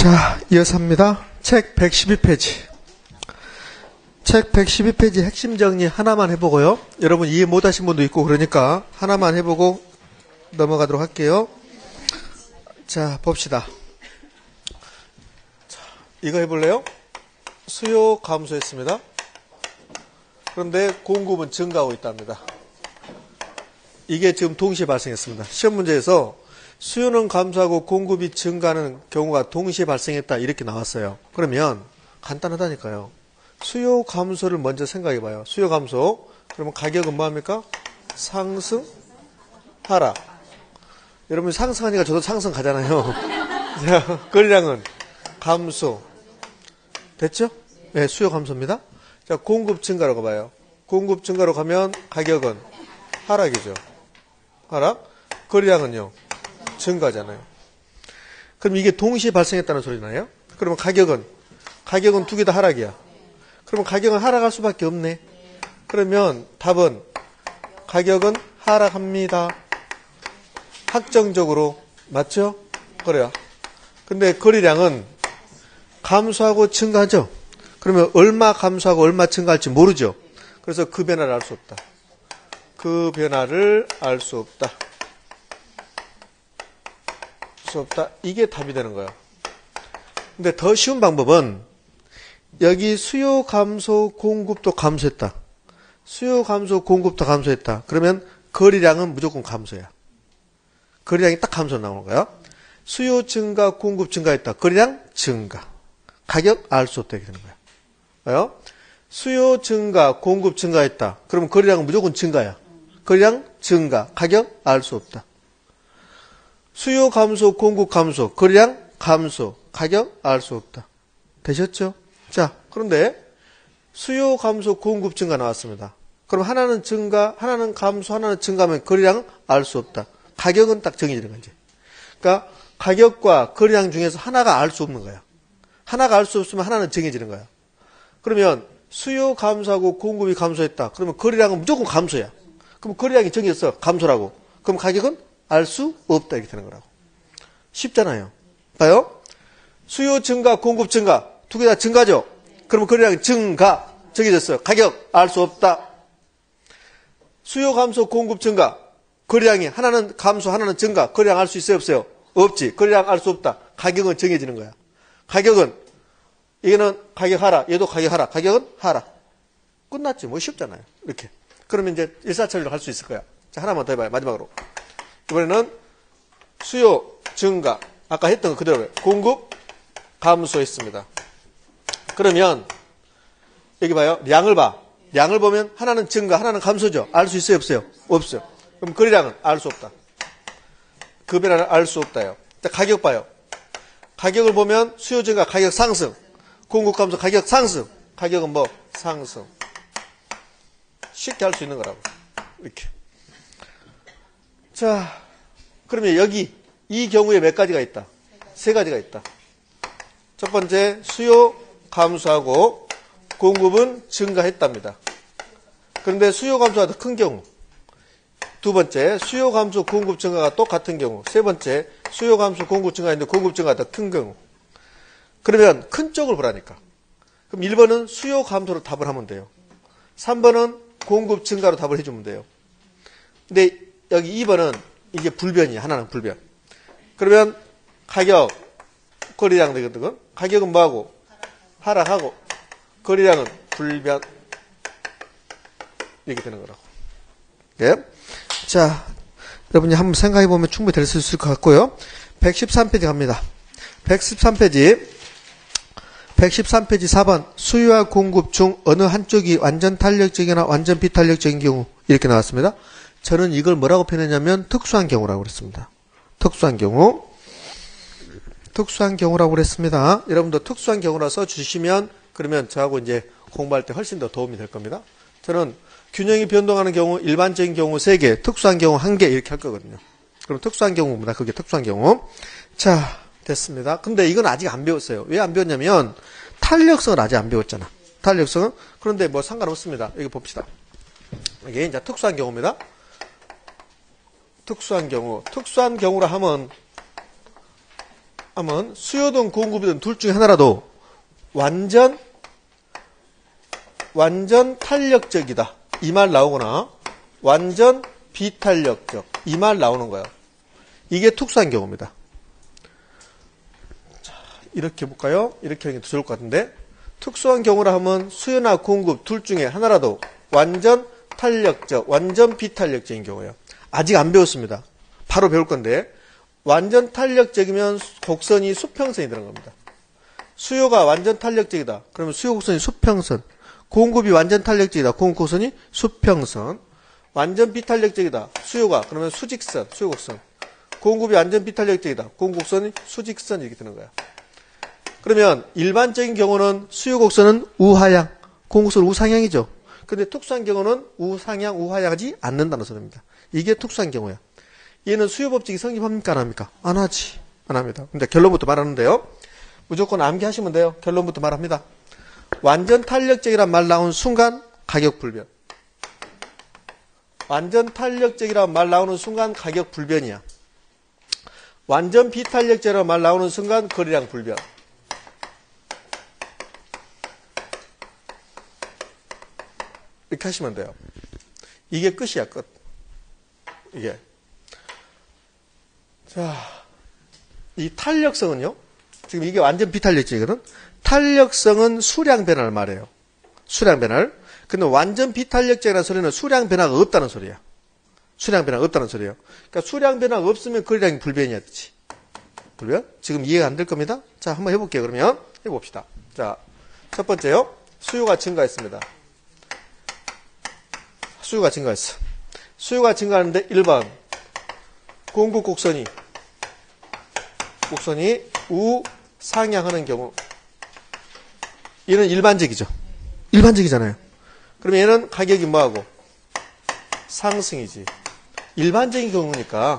자, 이어서 합니다. 책 112페이지. 책 112페이지 핵심 정리 하나만 해보고요. 여러분 이해 못하신 분도 있고 그러니까 하나만 해보고 넘어가도록 할게요. 자, 봅시다. 자, 이거 해볼래요? 수요 감소했습니다. 그런데 공급은 증가하고 있답니다. 이게 지금 동시에 발생했습니다. 시험 문제에서 수요는 감소하고 공급이 증가하는 경우가 동시에 발생했다 이렇게 나왔어요. 그러면 간단하다니까요. 수요 감소를 먼저 생각해 봐요. 수요 감소. 그러면 가격은 뭐합니까? 상승, 하락. 여러분 상승하니까 저도 상승 가잖아요. 자, 거래량은 감소. 됐죠? 네, 수요 감소입니다. 자, 공급 증가로 가봐요. 공급 증가로 가면 가격은 하락이죠. 하락. 거래량은요? 증가잖아요. 그럼 이게 동시에 발생했다는 소리나요? 그러면 가격은 두 개 다 하락이야. 그러면 가격은 하락할 수밖에 없네. 그러면 답은 가격은 하락합니다. 확정적으로 맞죠? 그래요. 근데 거래량은 감소하고 증가하죠. 그러면 얼마 감소하고 얼마 증가할지 모르죠. 그래서 그 변화를 알 수 없다. 그 변화를 알 수 없다. 이게 답이 되는 거예요. 근데 더 쉬운 방법은 여기 수요 감소 공급도 감소했다. 수요 감소 공급도 감소했다. 그러면 거래량은 무조건 감소야. 거래량이 딱 감소 나오는 거예요. 수요 증가 공급 증가했다. 거래량 증가. 가격 알 수 없다. 이렇게 되는 거예요. 수요 증가 공급 증가했다. 그러면 거래량은 무조건 증가야. 거래량 증가. 가격 알 수 없다. 수요 감소, 공급 감소, 거래량 감소, 가격 알 수 없다. 되셨죠? 자, 그런데 수요 감소, 공급 증가 나왔습니다. 그럼 하나는 증가, 하나는 감소, 하나는 증가하면 거래량은 알 수 없다. 가격은 딱 정해지는 거지. 그러니까 가격과 거래량 중에서 하나가 알 수 없는 거야. 하나가 알 수 없으면 하나는 정해지는 거야. 그러면 수요 감소하고 공급이 감소했다. 그러면 거래량은 무조건 감소야. 그럼 거래량이 정해졌어. 감소라고. 그럼 가격은 알 수 없다. 이렇게 되는 거라고. 쉽잖아요. 봐요. 수요 증가, 공급 증가. 두 개 다 증가죠. 그러면 거래량이 증가. 정해졌어요. 가격 알 수 없다. 수요 감소, 공급 증가. 거래량이 하나는 감소, 하나는 증가. 거래량 알 수 있어요? 없어요? 없지. 거래량 알 수 없다. 가격은 정해지는 거야. 가격은 이거는 가격 하락. 얘도 가격 하락. 가격은 하락. 끝났지. 뭐 쉽잖아요. 이렇게. 그러면 이제 일사천리로 할 수 있을 거야. 자, 하나만 더 해봐요. 마지막으로. 이번에는 수요 증가. 아까 했던 거 그대로 공급 감소했습니다. 그러면 여기 봐요. 량을 봐. 량을 보면 하나는 증가, 하나는 감소죠. 알 수 있어요? 없어요? 없어요. 그럼 거래량은 알 수 없다. 그 변화를 알 수 없다요. 자, 가격 봐요. 가격을 보면 수요 증가, 가격 상승. 공급 감소, 가격 상승. 가격은 뭐? 상승. 쉽게 할 수 있는 거라고. 이렇게. 자, 그러면 여기 이 경우에 몇 가지가 있다? 세 가지가 있다. 첫 번째, 수요 감소하고 공급은 증가했답니다. 그런데 수요 감소가 더 큰 경우. 두 번째, 수요 감소 공급 증가가 똑같은 경우. 세 번째, 수요 감소 공급 증가인데 공급 증가가 더 큰 경우. 그러면 큰 쪽을 보라니까. 그럼 1번은 수요 감소로 답을 하면 돼요. 3번은 공급 증가로 답을 해주면 돼요. 근데 여기 2번은 이게 불변이야. 하나는 불변. 그러면 가격, 거래량 되거든. 가격은 뭐하고? 하락하고. 거래량은 불변. 이렇게 되는 거라고. 예? 자, 여러분이 한번 생각해 보면 충분히 될 수 있을 것 같고요. 113페이지 갑니다. 113페이지 4번. 수요와 공급 중 어느 한쪽이 완전 탄력적이나 완전 비탄력적인 경우. 이렇게 나왔습니다. 저는 이걸 뭐라고 표현했냐면 특수한 경우라고 그랬습니다. 특수한 경우. 특수한 경우라고 그랬습니다. 여러분도 특수한 경우라 써주시면 그러면 저하고 이제 공부할 때 훨씬 더 도움이 될 겁니다. 저는 균형이 변동하는 경우, 일반적인 경우 3개, 특수한 경우 1개 이렇게 할 거거든요. 그럼 특수한 경우입니다. 그게 특수한 경우. 자, 됐습니다. 근데 이건 아직 안 배웠어요. 왜 안 배웠냐면 탄력성을 아직 안 배웠잖아. 탄력성은. 그런데 뭐 상관없습니다. 여기 봅시다. 이게 이제 특수한 경우입니다. 특수한 경우. 특수한 경우라 하면 하면 수요든 공급이든 둘 중에 하나라도 완전 탄력적이다. 이 말 나오거나 완전 비탄력적. 이 말 나오는 거예요. 이게 특수한 경우입니다. 자, 이렇게 볼까요? 이렇게 하는 게 더 좋을 것 같은데. 특수한 경우라 하면 수요나 공급 둘 중에 하나라도 완전 탄력적, 완전 비탄력적인 경우예요. 아직 안 배웠습니다. 바로 배울 건데 완전 탄력적이면 곡선이 수평선이 되는 겁니다. 수요가 완전 탄력적이다. 그러면 수요 곡선이 수평선. 공급이 완전 탄력적이다. 공급 곡선이 수평선. 완전 비탄력적이다. 수요가 그러면 수직선, 수요 곡선. 공급이 완전 비탄력적이다. 공급 곡선이 수직선 이렇게 되는 거야. 그러면 일반적인 경우는 수요 곡선은 우하향, 공급 곡선은 우상향이죠. 근데 특수한 경우는 우상향, 우하향하지 않는다는 소리입니다. 이게 특수한 경우야. 얘는 수요 법칙이 성립합니까? 안 합니까? 안 하지. 안 합니다. 근데 결론부터 말하는데요. 무조건 암기하시면 돼요. 결론부터 말합니다. 완전 탄력적이란 말 나온 순간 가격 불변. 완전 탄력적이란 말 나오는 순간 가격 불변이야. 완전 비탄력적이란 말 나오는 순간 거래량 불변. 이렇게 하시면 돼요. 이게 끝이야, 끝. 이게. 자, 이 탄력성은요? 지금 이게 완전 비탄력적이거든? 탄력성은 수량 변화를 말해요. 수량 변화를. 근데 완전 비탄력적이라는 소리는 수량 변화가 없다는 소리야. 수량 변화가 없다는 소리예요. 그러니까 수량 변화가 없으면 거래량이 불변이야, 그치? 불변? 지금 이해가 안 될 겁니다. 자, 한번 해볼게요, 그러면. 해봅시다. 자, 첫 번째요. 수요가 증가했습니다. 수요가 증가했어. 수요가 증가하는데 1번 공급 곡선이 우상향하는 경우. 얘는 일반적이죠. 일반적이잖아요. 그러면 얘는 가격이 뭐하고? 상승이지. 일반적인 경우니까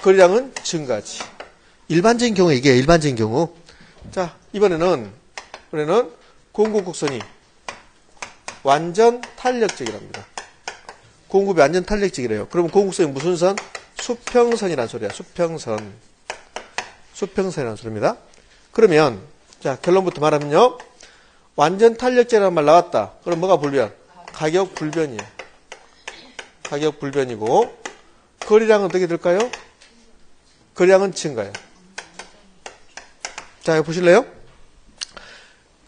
거래량은 증가지. 일반적인 경우 이게 일반적인 경우. 자, 이번에는 공급 곡선이 완전 탄력적이랍니다. 공급이 완전 탄력적이래요. 그러면 공급선이 무슨 선? 수평선이라는 소리야. 수평선. 수평선이라는 소리입니다. 그러면 자, 결론부터 말하면요. 완전 탄력적이라는 말 나왔다. 그럼 뭐가 불변? 가격 불변이에요. 가격 불변이고 거래량은 어떻게 될까요? 거래량은 증가해요. 자, 이거 보실래요?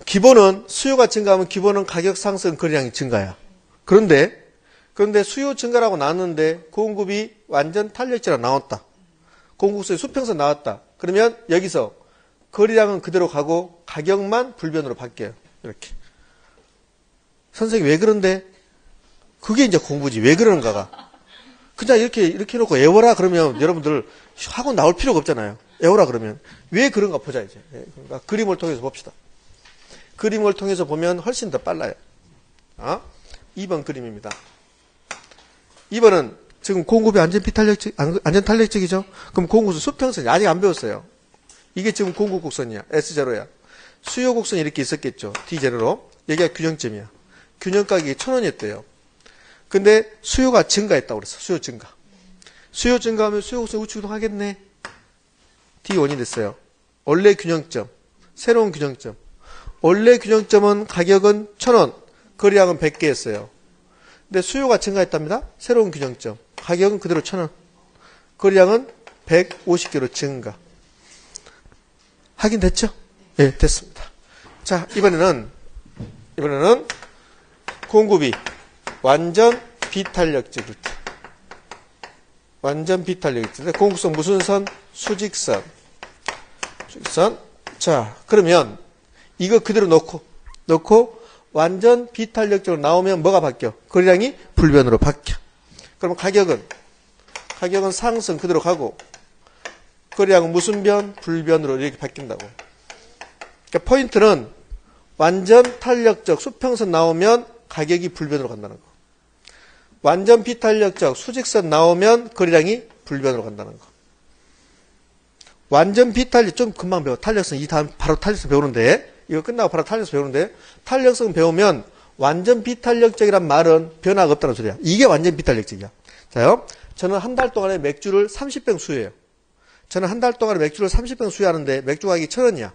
기본은 수요가 증가하면 기본은 가격 상승, 거래량이 증가야. 그런데 수요 증가라고 나왔는데 공급이 완전 탄력적으로 나왔다. 공급선이 수평선 나왔다. 그러면 여기서 거래량은 그대로 가고 가격만 불변으로 바뀌어요. 이렇게. 선생님 왜 그런데? 그게 이제 공부지. 왜 그러는가가. 그냥 이렇게 해놓고 애워라 그러면 여러분들 학원 나올 필요가 없잖아요. 애워라 그러면. 왜 그런가 보자 이제. 그러니까 그림을 통해서 봅시다. 그림을 통해서 보면 훨씬 더 빨라요. 2번 그림입니다. 2번은 지금 공급이 완전 탄력적이죠? 그럼 공급선 수평선이 아직 안 배웠어요. 이게 지금 공급 곡선이야. S0야. 수요 곡선이 이렇게 있었겠죠. D0로. 여기가 균형점이야. 균형 가격이 1,000원이었대요. 근데 수요가 증가했다고 그랬어. 수요 증가. 수요 증가하면 수요 곡선 우측 이동하겠네. D1이 됐어요. 원래 균형점. 새로운 균형점. 원래 균형점은 가격은 1,000원. 거래량은 100개였어요. 근데 수요가 증가했답니다. 새로운 균형점. 가격은 그대로 1,000원. 거래량은 150개로 증가. 확인됐죠? 네, 됐습니다. 자, 이번에는 공급이 완전 비탄력적. 완전 비탄력적. 공급선 무슨 선? 수직선. 수직선. 자, 그러면 이거 그대로 놓고 완전 비탄력적으로 나오면 뭐가 바뀌어? 거래량이 불변으로 바뀌어. 그럼 가격은 상승 그대로 가고 거래량은 무슨 변? 불변으로 이렇게 바뀐다고. 그러니까 포인트는 완전 탄력적 수평선 나오면 가격이 불변으로 간다는 거. 완전 비탄력적 수직선 나오면 거래량이 불변으로 간다는 거. 완전 비탄력 좀 금방 배워. 탄력성 이 다음 바로 탄력성 배우는데 이거 끝나고 바로 탄력성 배우는데 탄력성 배우면 완전 비탄력적이란 말은 변화가 없다는 소리야. 이게 완전 비탄력적이야. 자요. 저는 한 달 동안에 맥주를 30병 수요해요. 저는 한 달 동안에 맥주를 30병 수유하는데 맥주 가격이 1,000원이야.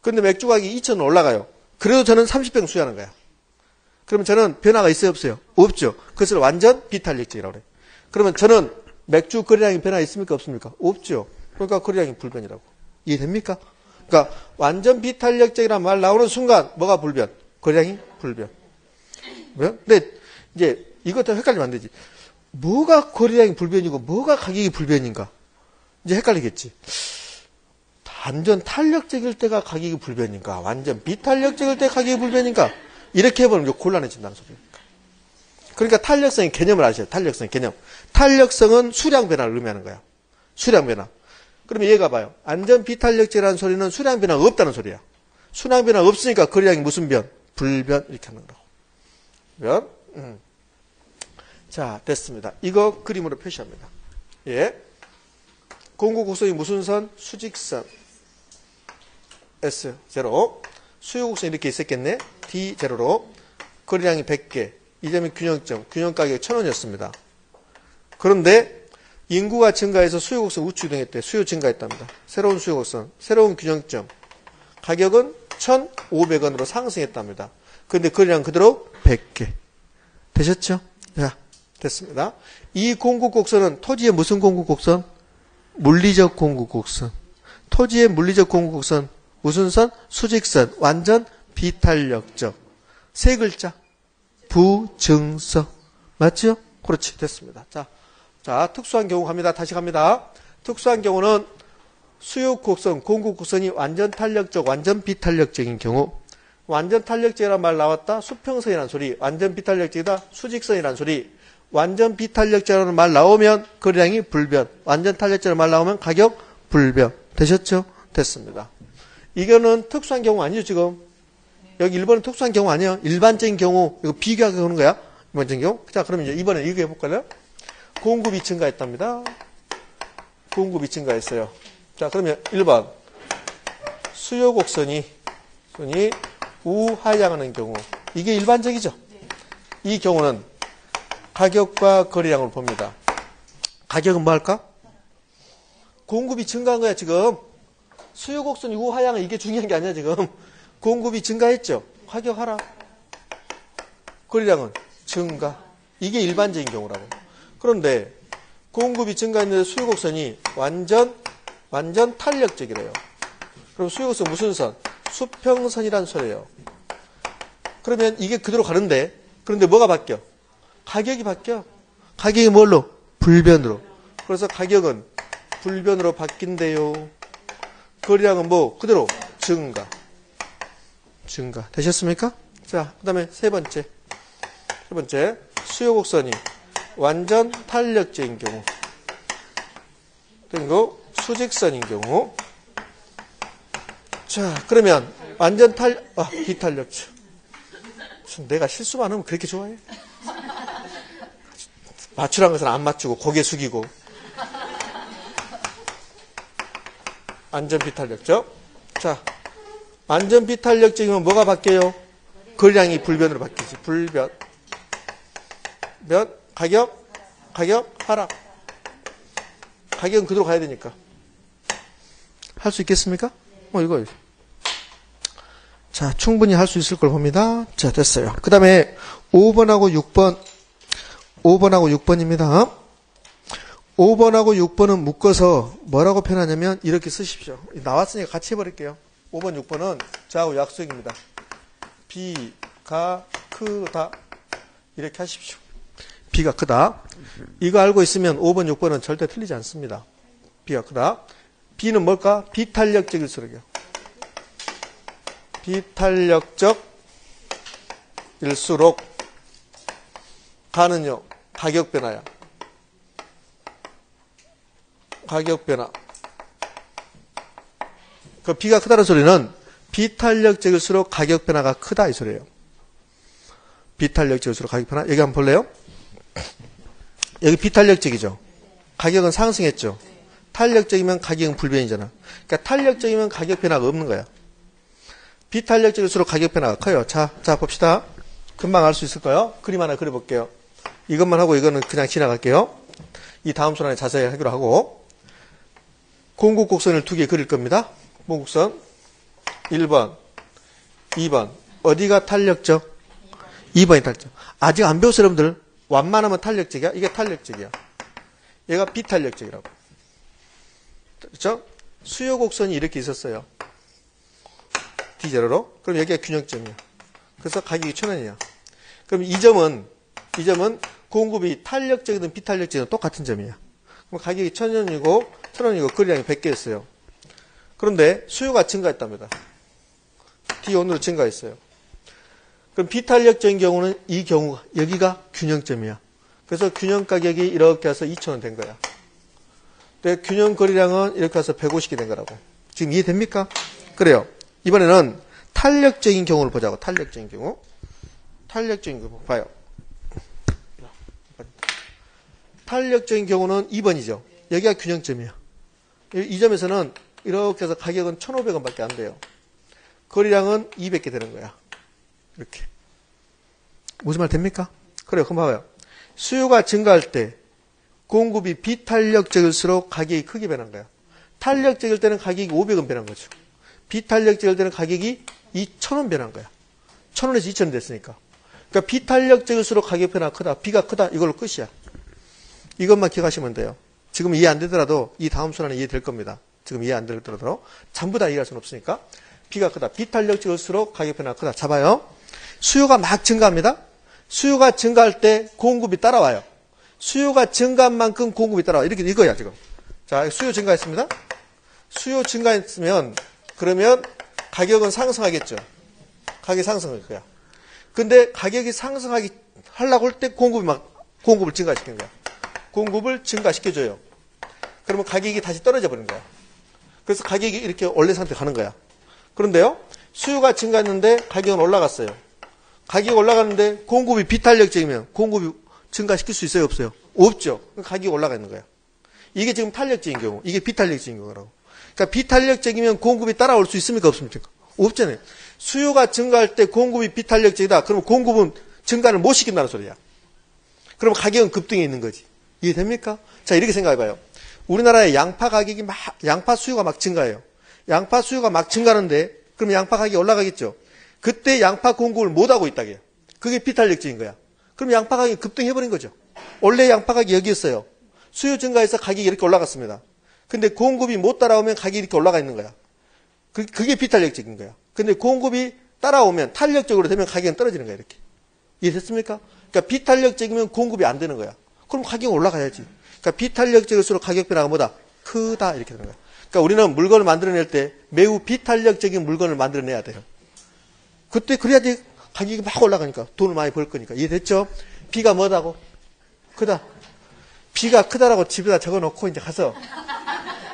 근데 맥주 가격이 2,000원 올라가요. 그래도 저는 30병 수유하는 거야. 그러면 저는 변화가 있어요, 없어요? 없죠. 그것을 완전 비탄력적이라고 그래요. 그러면 저는 맥주 거래량이 변화 있습니까, 없습니까? 없죠. 그러니까 거래량이 불변이라고. 이해됩니까? 그러니까 완전 비탄력적이라는 말 나오는 순간 뭐가 불변? 거래량이 불변. 근데 이제 이것도 헷갈리면 안 되지. 뭐가 거래량이 불변이고 뭐가 가격이 불변인가? 이제 헷갈리겠지. 완전 탄력적일 때가 가격이 불변인가? 완전 비탄력적일 때 가격이 불변인가? 이렇게 해보면 곤란해진다는 소리니까. 그러니까 탄력성의 개념을 아셔야 돼요. 탄력성의 개념. 탄력성은 수량 변화를 의미하는 거야. 수량 변화. 그러면 얘가 봐요. 완전 비탄력적이라는 소리는 수량 변화가 없다는 소리야. 수량 변화가 없으니까 거래량이 무슨 변? 불변. 이렇게 하는 거라고. 변? 자, 됐습니다. 이거 그림으로 표시합니다. 예. 공구 곡선이 무슨 선? 수직선. S0. 수요 곡선이 이렇게 있었겠네. D0로. 거래량이 100개. 이 점이 균형점. 균형 가격이 1,000원이었습니다. 그런데 인구가 증가해서 수요 곡선 우측 이동했대. 수요 증가했답니다. 새로운 수요 곡선. 새로운 균형점. 가격은 1,500원으로 상승했답니다. 그런데 거래량 그대로 100개. 되셨죠? 자, 됐습니다. 이 공구 곡선은 토지의 무슨 공구 곡선? 물리적 공구 곡선. 토지의 물리적 공구 곡선. 무슨 선? 수직선. 완전 비탄력적. 세 글자. 부증성. 맞죠? 그렇지. 됐습니다. 자, 특수한 경우 갑니다. 다시 갑니다. 특수한 경우는 수요 곡선, 공구 곡선이 완전 탄력적, 완전 비탄력적인 경우. 완전 탄력적이라는 말 나왔다. 수평선이라는 소리. 완전 비탄력적이다. 수직선이라는 소리. 완전 비탄력적이라는 말 나오면 거래량이 불변. 완전 탄력적이라는 말 나오면 가격 불변. 되셨죠? 됐습니다. 이거는 특수한 경우 아니죠, 지금? 여기 1번은 특수한 경우 아니에요. 일반적인 경우, 이거 비교하게 오는 거야. 일반적인 경우. 자, 그러면 이제 이번에 이거 해볼까요? 공급이 증가했답니다. 공급이 증가했어요. 자, 그러면 1번. 수요 곡선이 우하향하는 경우. 이게 일반적이죠? 이 경우는 가격과 거래량을 봅니다. 가격은 뭐 할까? 공급이 증가한 거야, 지금. 수요 곡선이 우하향은 이게 중요한 게 아니야, 지금. 공급이 증가했죠? 가격 하락. 거래량은 증가. 이게 일반적인 경우라고. 그런데 공급이 증가했는데 수요 곡선이 완전 탄력적이래요. 그럼 수요 곡선 무슨 선? 수평선이란 소리예요. 그러면 이게 그대로 가는데, 그런데 뭐가 바뀌어? 가격이 바뀌어. 가격이 뭘로? 불변으로. 그래서 가격은 불변으로 바뀐대요. 거래량은 뭐? 그대로 증가. 되셨습니까? 자, 그 다음에 세 번째. 수요 곡선이 완전 탄력적인 경우. 그리고 수직선인 경우. 자, 그러면 완전 비탄력적. 내가 실수만 하면 그렇게 좋아해? 맞추라는 것은 안 맞추고 고개 숙이고. 완전 비탄력적. 자, 완전 비탄력적이면 뭐가 바뀌어요? 거래량이 불변으로 바뀌지. 불변. 가격 하락. 가격은 그대로 가야 되니까. 할 수 있겠습니까? 이거. 자, 충분히 할 수 있을 걸 봅니다. 자, 됐어요. 그 다음에 5번하고 6번입니다. 5번하고 6번은 묶어서 뭐라고 표현하냐면 이렇게 쓰십시오. 나왔으니까 같이 해버릴게요. 5번, 6번은 저하고 약속입니다. B가 크다. 이렇게 하십시오. B가 크다. 이거 알고 있으면 5번, 6번은 절대 틀리지 않습니다. B가 크다. B는 뭘까? 비탄력적일수록이요. 비탄력적일수록 가는요. 가격 변화야. 가격 변화. 그 B가 크다는 소리는 비탄력적일수록 가격 변화가 크다 이 소리예요. 비탄력적일수록 가격 변화. 여기 한번 볼래요? 여기 비탄력적이죠. 가격은 상승했죠. 탄력적이면 가격은 불변이잖아. 그러니까 탄력적이면 가격 변화가 없는 거야. 비탄력적일수록 가격 변화가 커요. 자 봅시다. 금방 알 수 있을 거예요. 그림 하나 그려볼게요. 이것만 하고 이거는 그냥 지나갈게요. 이 다음 순환에 자세히 하기로 하고. 공급 곡선을 두 개 그릴 겁니다. 공급선 1번, 2번. 어디가 탄력적? 2번이 탄력적. 아직 안 배웠어요, 여러분들. 완만하면 탄력적이야? 이게 탄력적이야. 얘가 비탄력적이라고. 그렇죠? 수요 곡선이 이렇게 있었어요. D제로로. 그럼 여기가 균형점이야. 그래서 가격이 1,000원이야. 그럼 이 점은 공급이 탄력적이든 비탄력적이든 똑같은 점이야. 그럼 가격이 1,000원이고 1,000원이고 거리량이 100개였어요. 그런데 수요가 증가했답니다. D1으로 증가했어요. 그럼 비탄력적인 경우는 이 경우 여기가 균형점이야. 그래서 균형 가격이 이렇게 해서 2,000원 된 거야. 근데 균형 거리량은 이렇게 해서 150개 된 거라고. 지금 이해됩니까? 그래요. 이번에는 탄력적인 경우를 보자고. 탄력적인 경우. 탄력적인 경우 봐요. 탄력적인 경우는 2번이죠. 여기가 균형점이야. 이 점에서는 이렇게 해서 가격은 1,500원밖에 안 돼요. 거리량은 200개 되는 거야. 이렇게. 무슨 말 됩니까? 그래요. 그럼 봐봐요. 수요가 증가할 때 공급이 비탄력적일수록 가격이 크게 변한 거야. 탄력적일 때는 가격이 500원 변한 거죠. 비탄력적일 때는 가격이 2,000원 변한 거야. 1,000원에서 2,000원 됐으니까. 그러니까 비탄력적일수록 가격 변화가 크다. B가 크다. 이걸로 끝이야. 이것만 기억하시면 돼요. 지금 이해 안 되더라도 이 다음 순환은 이해될 겁니다. 지금 이해 안 되더라도 전부 다 이해할 수는 없으니까. B가 크다. 비탄력적일수록 가격 변화가 크다. 잡아요. 수요가 막 증가합니다. 수요가 증가할 때 공급이 따라와요. 수요가 증가한 만큼 공급이 따라와. 이렇게 이거야 지금. 자, 수요 증가했습니다. 수요 증가했으면 그러면 가격은 상승하겠죠. 가격이 상승할 거야. 근데 가격이 하려고 할 때 공급을 증가시키는 거야. 공급을 증가시켜줘요. 그러면 가격이 다시 떨어져 버리는 거야. 그래서 가격이 이렇게 원래 상태로 가는 거야. 그런데요, 수요가 증가했는데 가격은 올라갔어요. 가격이 올라가는데 공급이 비탄력적이면 공급이 증가시킬 수 있어요? 없어요? 없죠. 가격이 올라가 있는 거야. 이게 지금 탄력적인 경우, 이게 비탄력적인 경우라고. 그러니까 비탄력적이면 공급이 따라올 수 있습니까? 없습니까? 없잖아요. 수요가 증가할 때 공급이 비탄력적이다. 그러면 공급은 증가를 못 시킨다는 소리야. 그럼 가격은 급등해 있는 거지. 이해됩니까? 자, 이렇게 생각해봐요. 우리나라의 양파 수요가 막 증가해요. 양파 수요가 막 증가하는데, 그럼 양파 가격이 올라가겠죠? 그때 양파 공급을 못하고 있다게요. 그게 비탄력적인 거야. 그럼 양파 가격이 급등해버린 거죠. 원래 양파 가격이 여기였어요. 수요 증가해서 가격이 이렇게 올라갔습니다. 근데 공급이 못 따라오면 가격이 이렇게 올라가 있는 거야. 그게 비탄력적인 거야. 근데 공급이 따라오면 탄력적으로 되면 가격은 떨어지는 거야, 이렇게. 이해됐습니까? 그러니까 비탄력적이면 공급이 안 되는 거야. 그럼 가격은 올라가야지. 그러니까 비탄력적일수록 가격 변화가 뭐다? 크다. 이렇게 되는 거야. 그러니까 우리는 물건을 만들어낼 때 매우 비탄력적인 물건을 만들어내야 돼요. 그때 그래야지 가격이 막 올라가니까 돈을 많이 벌 거니까. 이해됐죠? B가 뭐다고? 크다. B가 크다라고 집에다 적어놓고 이제 가서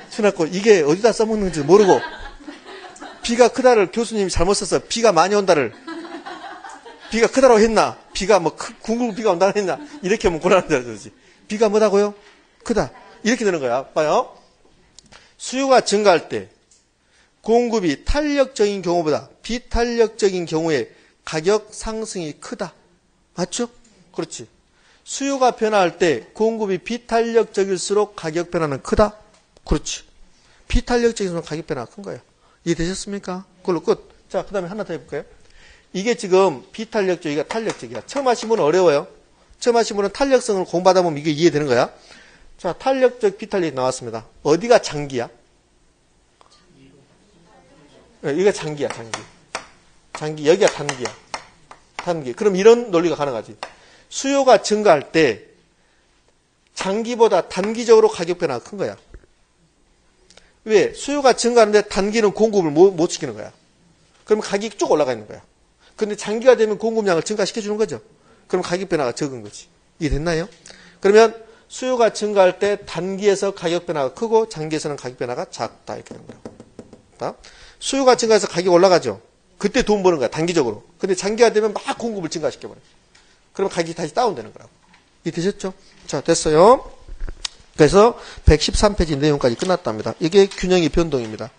수납고 이게 어디다 써먹는지 모르고 B가 크다를 교수님이 잘못 썼어. B가 많이 온다를 B가 크다라고 했나? B가 뭐 궁극 B가 온다고 했나? 이렇게 하면 곤란하다 그러지. B가 뭐다고요? 크다. 이렇게 되는 거야. 봐요. 수요가 증가할 때 공급이 탄력적인 경우보다 비탄력적인 경우에 가격 상승이 크다. 맞죠? 그렇지. 수요가 변화할 때 공급이 비탄력적일수록 가격 변화는 크다. 그렇지. 비탄력적일수록 가격 변화가 큰 거예요. 이해되셨습니까? 그걸로 끝. 자, 그 다음에 하나 더 해볼까요? 이게 지금 비탄력적이가 탄력적이야. 처음 하신 분은 어려워요. 처음 하신 분은 탄력성을 공부하다 보면 이게 이해되는 거야. 자, 탄력적 비탄력이 나왔습니다. 어디가 장기야? 여기가 장기야, 장기. 장기, 여기가 단기야. 단기. 그럼 이런 논리가 가능하지. 수요가 증가할 때 장기보다 단기적으로 가격 변화가 큰 거야. 왜? 수요가 증가하는데 단기는 공급을 못 시키는 거야. 그러면 가격이 쭉 올라가 있는 거야. 근데 장기가 되면 공급량을 증가시켜주는 거죠. 그럼 가격 변화가 적은 거지. 이해됐나요? 그러면 수요가 증가할 때 단기에서 가격 변화가 크고 장기에서는 가격 변화가 작다. 이렇게 되는 거야. 수요가 증가해서 가격이 올라가죠. 그때 돈 버는 거야. 단기적으로. 근데 장기가 되면 막 공급을 증가시켜버려. 그러면 가격이 다시 다운되는 거라고. 이해되셨죠? 자, 됐어요. 그래서 113페이지 내용까지 끝났답니다. 이게 균형의 변동입니다.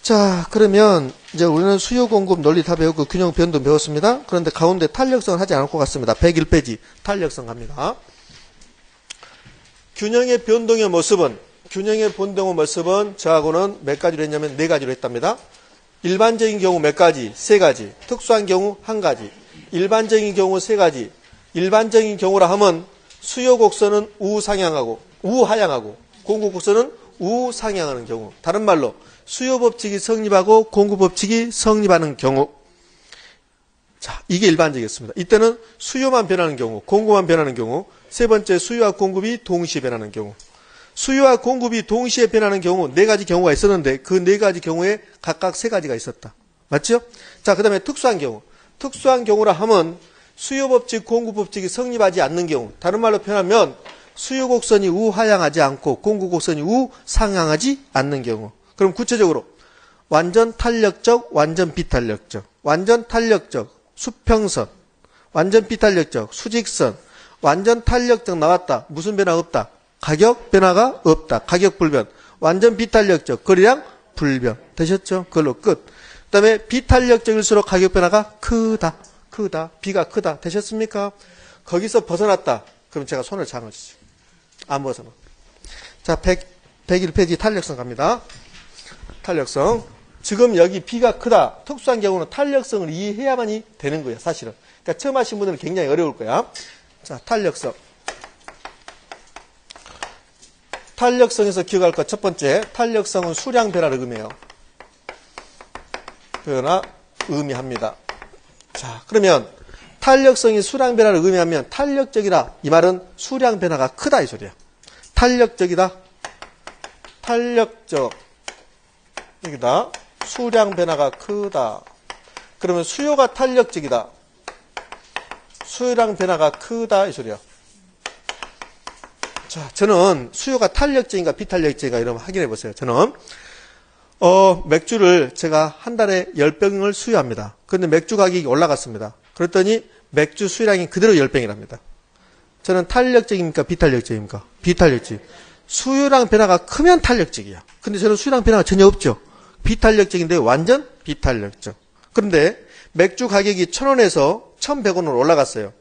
자, 그러면 이제 우리는 수요 공급 논리 다 배우고 균형 변동 배웠습니다. 그런데 가운데 탄력성을 하지 않을 것 같습니다. 101페이지 탄력성 갑니다. 균형의 변동의 모습은 균형의 본동호 모습은 저하고는 몇 가지로 했냐면 네 가지로 했답니다. 일반적인 경우 몇 가지? 세 가지. 특수한 경우 한 가지. 일반적인 경우 세 가지. 일반적인 경우라 하면 수요 곡선은 우하향하고 공급 곡선은 우상향하는 경우. 다른 말로 수요 법칙이 성립하고 공급 법칙이 성립하는 경우. 자, 이게 일반적이었습니다. 이때는 수요만 변하는 경우, 공급만 변하는 경우. 세 번째, 수요와 공급이 동시에 변하는 경우. 수요와 공급이 동시에 변하는 경우 네 가지 경우가 있었는데 그 네 가지 경우에 각각 세 가지가 있었다. 맞죠? 자, 그 다음에 특수한 경우. 특수한 경우라 하면 수요 법칙, 공급 법칙이 성립하지 않는 경우. 다른 말로 표현하면 수요 곡선이 우하향하지 않고 공급 곡선이 우상향하지 않는 경우. 그럼 구체적으로 완전 탄력적, 완전 비탄력적, 완전 탄력적, 수평선, 완전 비탄력적, 수직선, 완전 탄력적 나왔다. 무슨 변화 없다? 가격 변화가 없다. 가격 불변. 완전 비탄력적, 거래량 불변. 되셨죠? 그걸로 끝. 그 다음에 비탄력적일수록 가격 변화가 크다. 비가 크다. 되셨습니까? 거기서 벗어났다. 그럼 제가 손을 잡아주죠. 안 벗어나. 자, 101페이지 탄력성 갑니다. 탄력성. 지금 여기 비가 크다. 특수한 경우는 탄력성을 이해해야만이 되는 거예요, 사실은. 그러니까 처음 하신 분들은 굉장히 어려울 거야. 자, 탄력성. 탄력성에서 기억할 것 첫 번째, 탄력성은 수량 변화를 의미해요. 변화 의미합니다. 자, 그러면 탄력성이 수량 변화를 의미하면 탄력적이다. 이 말은 수량 변화가 크다 이 소리야. 탄력적이다. 탄력적. 여기다. 수량 변화가 크다. 그러면 수요가 탄력적이다. 수요량 변화가 크다 이 소리야. 자, 저는 수요가 탄력적인가 비탄력적인가 이러면 확인해 보세요. 저는 맥주를 제가 한 달에 10병을 수요합니다. 그런데 맥주 가격이 올라갔습니다. 그랬더니 맥주 수요량이 그대로 10병이랍니다. 저는 탄력적입니까? 비탄력적입니까? 비탄력적. 수요량 변화가 크면 탄력적이야. 근데 저는 수요량 변화가 전혀 없죠. 비탄력적인데 완전 비탄력적. 그런데 맥주 가격이 1,000원에서 1,100원으로 올라갔어요.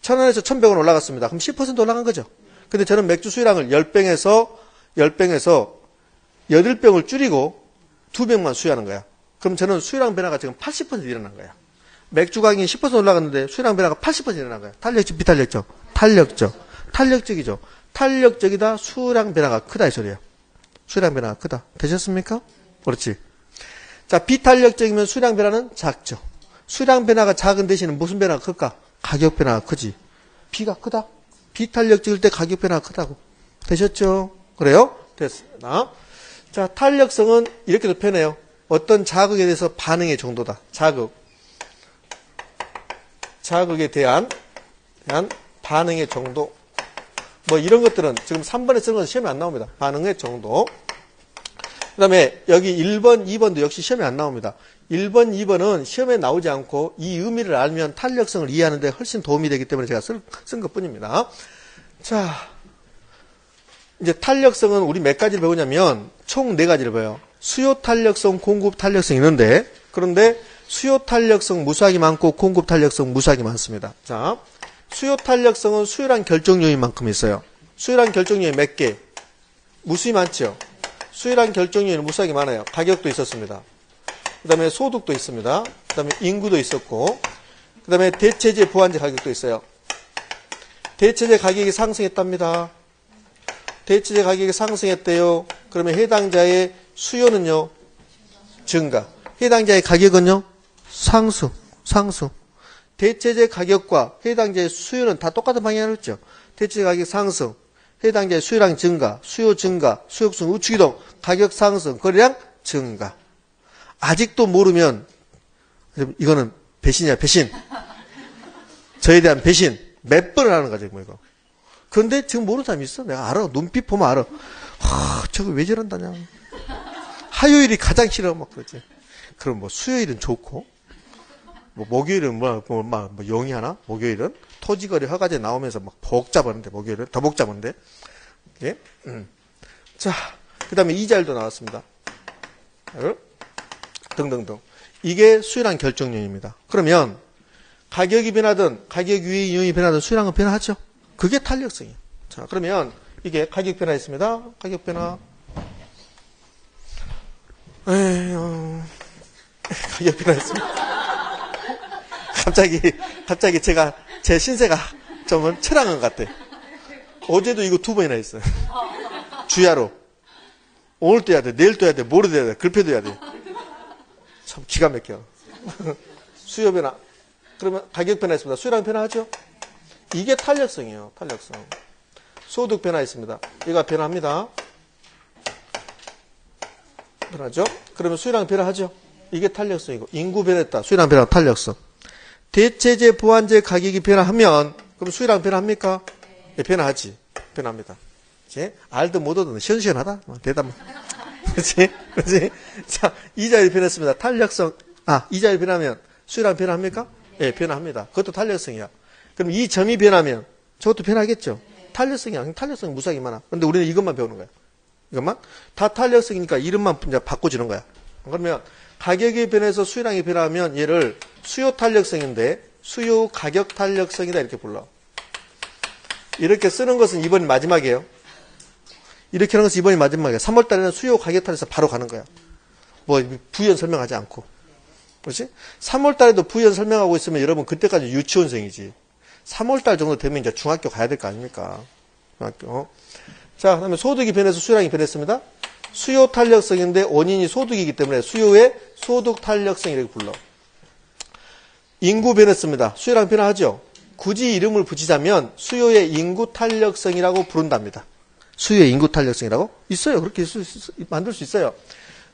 1,000원에서 1,100원 올라갔습니다. 그럼 10% 올라간 거죠. 근데 저는 맥주 수요량을 10병에서 8병을 줄이고 2병만 수요하는 거야. 그럼 저는 수요량 변화가 지금 80% 일어난 거야. 맥주 가격이 10% 올라갔는데 수요량 변화가 80% 일어난 거야. 탄력적, 비탄력적? 탄력적. 탄력적이죠. 탄력적이다. 수요량 변화가 크다 이 소리예요. 수요량 변화가 크다. 되셨습니까? 그렇지. 자, 비탄력적이면 수요량 변화는 작죠. 수요량 변화가 작은 대신에 무슨 변화가 클까? 가격 변화가 크지. 비가 크다. 비탄력적일 때 가격 변화가 크다고. 되셨죠? 그래요? 됐습니다. 자, 탄력성은 이렇게도 표현해요. 어떤 자극에 대해서 반응의 정도다. 자극에 대한 반응의 정도. 뭐 이런 것들은 지금 3번에 쓰는 건 시험에 안 나옵니다. 반응의 정도. 그 다음에 여기 1번, 2번도 역시 시험에 안 나옵니다. 1번, 2번은 시험에 나오지 않고 이 의미를 알면 탄력성을 이해하는 데 훨씬 도움이 되기 때문에 제가 쓴 것뿐입니다. 자, 이제 탄력성은 우리 몇 가지를 배우냐면 총 4가지를 배워요. 수요 탄력성, 공급 탄력성이 있는데 그런데 수요 탄력성 무수하게 많고 공급 탄력성 무수하게 많습니다. 자, 수요 탄력성은 수요량 결정 요인만큼 있어요. 수요량 결정 요인 몇 개? 무수히 많죠. 수요량 결정 요인은 무수하게 많아요. 가격도 있었습니다. 그 다음에 소득도 있습니다. 그 다음에 인구도 있었고 그 다음에 대체재 보완재 가격도 있어요. 대체재 가격이 상승했답니다. 대체재 가격이 상승했대요. 그러면 해당자의 수요는요? 증가. 해당자의 가격은요? 상승. 대체재 가격과 해당자의 수요는 다 똑같은 방향으로 있죠. 대체재 가격 상승, 해당자의 수요량 증가, 수요 증가, 수요층 우측이동, 가격 상승, 거래량 증가. 아직도 모르면 이거는 배신이야, 배신. 저에 대한 배신. 몇 번을 하는 거죠, 뭐 이거. 근데 지금 모르는 사람이 있어? 내가 알아. 눈빛 보면 알아. 저거 왜 저런다냐. 화요일이 가장 싫어, 막 그러지. 그럼 뭐 수요일은 좋고, 뭐 목요일은 뭐 용이 하나? 목요일은 토지거래 허가제 나오면서 막 복잡한데, 목요일은 더 복잡한데. 예? 자, 그 다음에 이자율도 나왔습니다. 등등등. 이게 수요량 결정요인입니다. 그러면 가격이 변하든 가격 위의 요인이 변하든 수요량은 변하죠. 그게 탄력성이에요. 자, 그러면 이게 가격 변화했습니다. 가격 변화. 가격 변화했습니다. 갑자기 제 신세가 좀 철학한 것 같아. 어제도 이거 2번이나 했어요. 주야로. 오늘도 해야 돼, 내일도 해야 돼, 모레도 해야 돼, 글패도 해야 돼. 참 기가 막혀. 수요 변화. 그러면 가격 변화했습니다. 수요량 변화하죠? 이게 탄력성이에요. 탄력성. 소득 변화했습니다. 얘가 변화합니다. 변하죠? 그러면 수요량 변화하죠? 이게 탄력성이고, 인구 변화했다. 수요량 변화, 탄력성. 대체재, 보완재 가격이 변화하면, 그럼 수요량 변화합니까? 네, 변화하지. 변화합니다. 그치? 알든 못 얻든 시원시원하다. 대답. 그치? 그치? 자, 이자율이 변했습니다. 탄력성. 이자율이 변하면 수요량 변화합니까? 예, 네, 변화합니다. 그것도 탄력성이야. 그럼 이 점이 변하면 저것도 변하겠죠? 탄력성이야. 탄력성이 무수하게 많아. 근데 우리는 이것만 배우는 거야. 이것만. 다 탄력성이니까 이름만 이제 바꿔주는 거야. 그러면 가격이 변해서 수요량이 변하면 얘를 수요 탄력성인데 수요 가격 탄력성이다 이렇게 불러. 이렇게 쓰는 것은 이번이 마지막이에요. 이렇게 하는 것은 이번이 마지막이에요. 3월 달에는 수요 가격 탄력성 바로 가는 거야. 뭐 부연 설명하지 않고. 그렇지? 3월 달에도 부연 설명하고 있으면 여러분 그때까지 유치원생이지. 3월 달 정도 되면 이제 중학교 가야 될 거 아닙니까? 중학교. 자, 그다음에 소득이 변해서 수요량이 변했습니다. 수요 탄력성인데 원인이 소득이기 때문에 수요의 소득 탄력성 이렇게 불러. 인구 변했습니다. 수요량 변화하죠? 굳이 이름을 붙이자면 수요의 인구 탄력성이라고 부른답니다. 수요의 인구 탄력성이라고? 있어요. 그렇게 만들 수 있어요.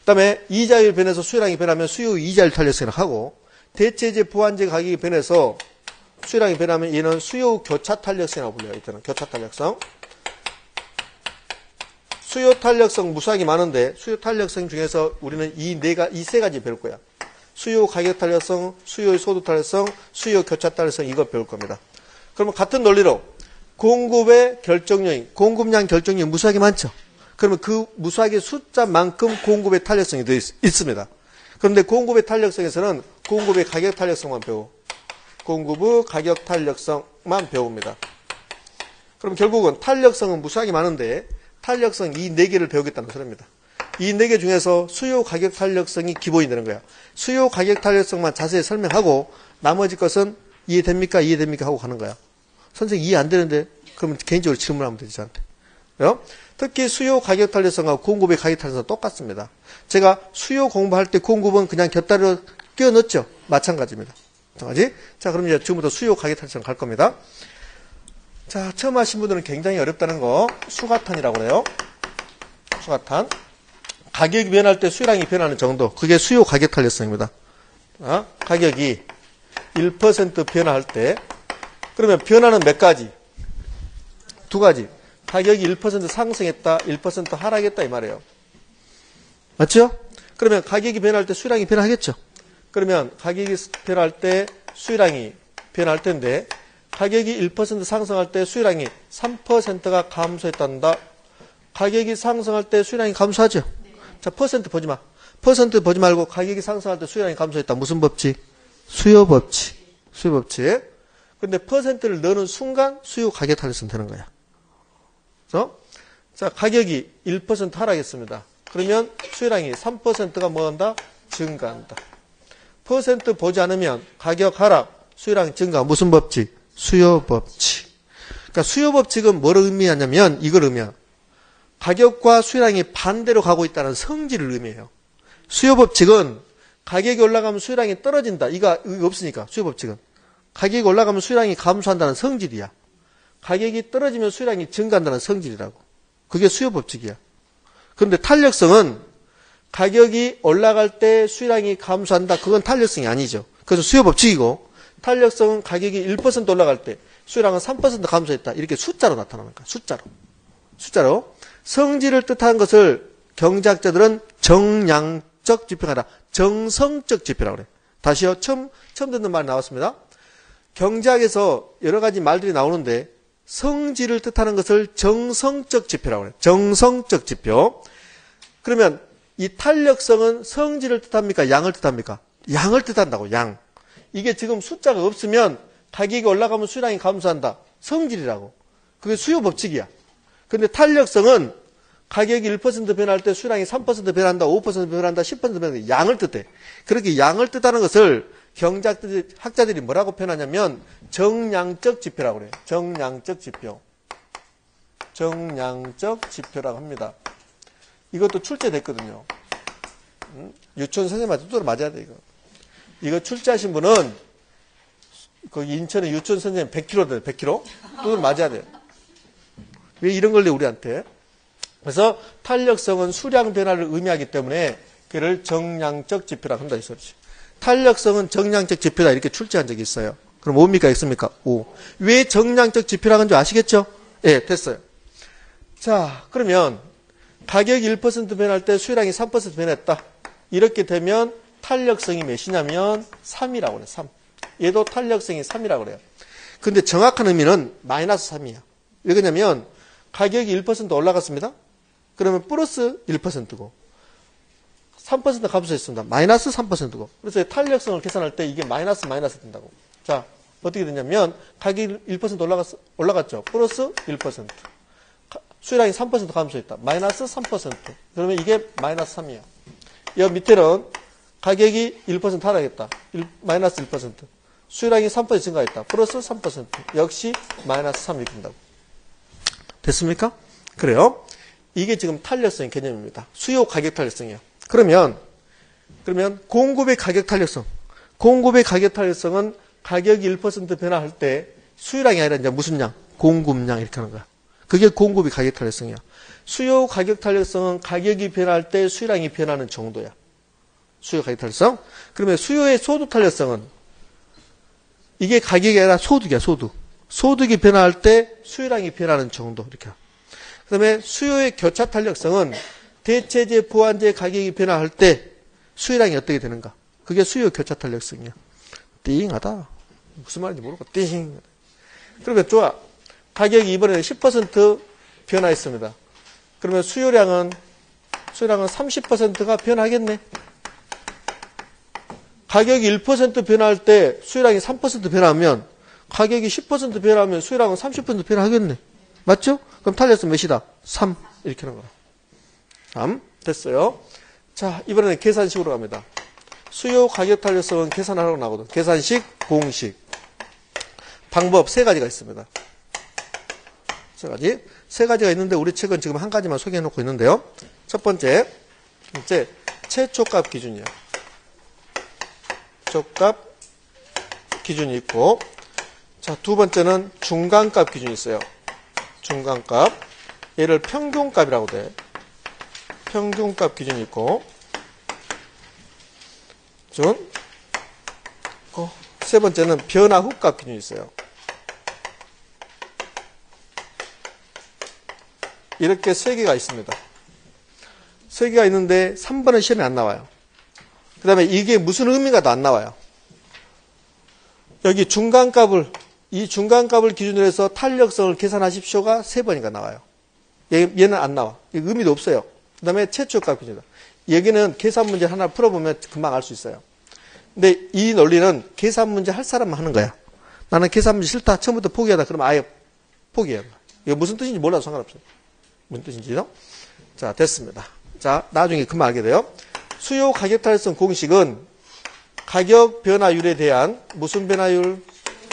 그 다음에 이자율 변해서 수요량이 변하면 수요 이자율 탄력성이라고 하고, 대체재, 보완재 가격이 변해서 수요량이 변하면 얘는 수요 교차 탄력성이라고 불려요. 이때는 교차 탄력성. 수요 탄력성 무수하게 많은데 수요 탄력성 중에서 우리는 이 세 가지 배울 거야. 수요 가격 탄력성, 수요의 소득 탄력성, 수요 교차 탄력성 이거 배울 겁니다. 그러면 같은 논리로 공급의 결정요인, 공급량 결정요인 무수하게 많죠. 그러면 그 무수하게 숫자만큼 공급의 탄력성이 더 있습니다. 그런데 공급의 탄력성에서는 공급의 가격 탄력성만 배워. 공급의 가격 탄력성만 배웁니다. 그럼 결국은 탄력성은 무수하게 많은데 탄력성 이 4개를 배우겠다는 소리입니다. 이 4개 중에서 수요 가격 탄력성이 기본이 되는 거야. 수요 가격 탄력성만 자세히 설명하고 나머지 것은 이해됩니까? 이해됩니까? 하고 가는 거야. 선생님 이해 안 되는데 그러면 개인적으로 질문하면 되지 저한테. 특히 수요 가격 탄력성하고 공급의 가격 탄력성은 똑같습니다. 제가 수요 공부할 때 공급은 그냥 곁다리로 끼워 넣었죠. 마찬가지입니다. 마찬가지. 자, 그럼 이제 지금부터 수요 가격 탄력성 갈 겁니다. 자, 처음 하신 분들은 굉장히 어렵다는 거 수가탄이라고 그래요. 수가탄. 가격이 변할 때 수요량이 변하는 정도. 그게 수요 가격 탄력성입니다. 가격이 1% 변화할 때 그러면 변화는 몇 가지? 2가지. 가격이 1% 상승했다, 1% 하락했다 이 말이에요. 맞죠? 그러면 가격이 변할 때 수요량이 변하겠죠. 그러면 가격이 변할 때 수요량이 변할 텐데 가격이 1% 상승할 때 수요량이 3%가 감소했단다. 가격이 상승할 때 수요량이 감소하죠. 자, 퍼센트 보지 마. 퍼센트 보지 말고 가격이 상승할 때 수요량이 감소했다. 무슨 법칙? 수요 법칙. 수요 법칙. 근데 퍼센트를 넣는 순간 수요 가격 탄력성 되는 거야. 그래서 자, 가격이 1% 하락했습니다. 그러면 수요량이 3%가 뭐한다? 증가한다. 퍼센트 보지 않으면 가격 하락, 수요량 증가. 무슨 법칙? 수요 법칙. 그러니까 수요 법칙은 뭐를 의미하냐면 이걸 의미해요. 가격과 수요량이 반대로 가고 있다는 성질을 의미해요. 수요 법칙은 가격이 올라가면 수요량이 떨어진다. 이거 없으니까 수요 법칙은. 가격이 올라가면 수요량이 감소한다는 성질이야. 가격이 떨어지면 수요량이 증가한다는 성질이라고. 그게 수요 법칙이야. 그런데 탄력성은 가격이 올라갈 때 수요량이 감소한다. 그건 탄력성이 아니죠. 그래서 수요 법칙이고 탄력성은 가격이 1% 올라갈 때 수요량은 3% 감소했다. 이렇게 숫자로 나타나는 거야. 숫자로. 성질을 뜻하는 것을 경제학자들은 정량적 지표가 아니라 정성적 지표라고 그래. 다시요. 처음 듣는 말이 나왔습니다. 경제학에서 여러 가지 말들이 나오는데 성질을 뜻하는 것을 정성적 지표라고 그래. 정성적 지표. 그러면 이 탄력성은 성질을 뜻합니까? 양을 뜻합니까? 양을 뜻한다고. 양. 이게 지금 숫자가 없으면 가격이 올라가면 수요량이 감소한다. 성질이라고. 그게 수요 법칙이야. 근데 탄력성은 가격이 1% 변할 때 수량이 3% 변한다, 5% 변한다, 10% 변한다. 양을 뜻해. 그렇게 양을 뜻하는 것을 경제학자들이 뭐라고 표현하냐면 정량적 지표라고 그래요. 정량적 지표. 정량적 지표라고 합니다. 이것도 출제됐거든요. 유치원 선생님한테 두드러 맞아야 돼, 이거. 이거 출제하신 분은 거기 인천에 유치원 선생님 100kg 돼요, 100kg? 두드러 맞아야 돼요. 왜 이런 걸 내, 우리한테? 그래서 탄력성은 수량 변화를 의미하기 때문에 그를 정량적 지표라고 한다, 이 소리지. 탄력성은 정량적 지표다, 이렇게 출제한 적이 있어요. 그럼 뭡니까? X입니까? O. 왜 정량적 지표라는 줄 아시겠죠? 예, 됐어요. 자, 그러면 가격이 1% 변할 때 수량이 3% 변했다. 이렇게 되면 탄력성이 몇이냐면 3이라고 그래요. 3. 얘도 탄력성이 3이라고 그래요. 근데 정확한 의미는 마이너스 3이야. 왜 그러냐면 가격이 1% 올라갔습니다. 그러면 플러스 1%고 3% 감소했습니다. 마이너스 3%고. 그래서 탄력성을 계산할 때 이게 마이너스 된다고. 자, 어떻게 되냐면 가격이 1% 올라갔죠. 플러스 1%. 수량이 3% 감소했다. 마이너스 3%. 그러면 이게 마이너스 3이야. 이 밑에는 가격이 1% 하락했다. 마이너스 1%. 수량이 3% 증가했다. 플러스 3%. 역시 마이너스 3 이렇게 된다고. 됐습니까? 그래요. 이게 지금 탄력성의 개념입니다. 수요 가격 탄력성이에요. 그러면 공급의 가격 탄력성. 공급의 가격 탄력성은 가격이 1% 변화할 때 수요량이 아니라 이제 무슨 양? 공급량 이렇게 하는 거야. 그게 공급의 가격 탄력성이야. 수요 가격 탄력성은 가격이 변할 때 수요량이 변하는 정도야. 수요 가격 탄력성. 그러면 수요의 소득 탄력성은 이게 가격이 아니라 소득이야, 소득. 소득이 변화할 때 수요량이 변하는 정도 이렇게. 그다음에 수요의 교차 탄력성은 대체재, 보완재 가격이 변화할 때 수요량이 어떻게 되는가? 그게 수요 교차 탄력성이야. 띵하다. 무슨 말인지 모르고 띵. 그러면 좋아. 가격이 이번에 10% 변화했습니다. 그러면 수요량은 30%가 변하겠네. 가격이 1% 변화할 때 수요량이 3% 변하면 가격이 10% 변하면 수요량은 30% 변하겠네. 맞죠? 그럼 탄력성 몇이다? 3. 이렇게 하는 거야. 3. 됐어요. 자, 이번에는 계산식으로 갑니다. 수요 가격 탄력성은 계산하라고 나오거든. 계산식, 공식. 방법 3가지가 있습니다. 3가지. 3가지가 있는데 우리 책은 지금 한 가지만 소개해 놓고 있는데요. 첫 번째, 최초값 기준이야. 최초값 기준이 있고, 자, 두 번째는 중간값 기준이 있어요. 중간값. 얘를 평균값이라고 돼. 평균값 기준이 있고, 세 번째는 변화 후값 기준이 있어요. 이렇게 3개가 있습니다. 3개가 있는데 3번은 시험에 안 나와요. 그 다음에 이게 무슨 의미가도 안 나와요. 여기 이 중간값을 기준으로 해서 탄력성을 계산하십시오가 3번인가 나와요. 얘는 안 나와. 의미도 없어요. 그 다음에 최초값 기준이다. 여기는 계산 문제 하나 풀어보면 금방 알 수 있어요. 근데 이 논리는 계산 문제 할 사람만 하는 거야. 나는 계산 문제 싫다. 처음부터 포기하다. 그러면 아예 포기해요. 이게 무슨 뜻인지 몰라도 상관없어요. 무슨 뜻인지요? 자, 됐습니다. 자, 나중에 금방 알게 돼요. 수요 가격 탄력성 공식은 가격 변화율에 대한 무슨 변화율?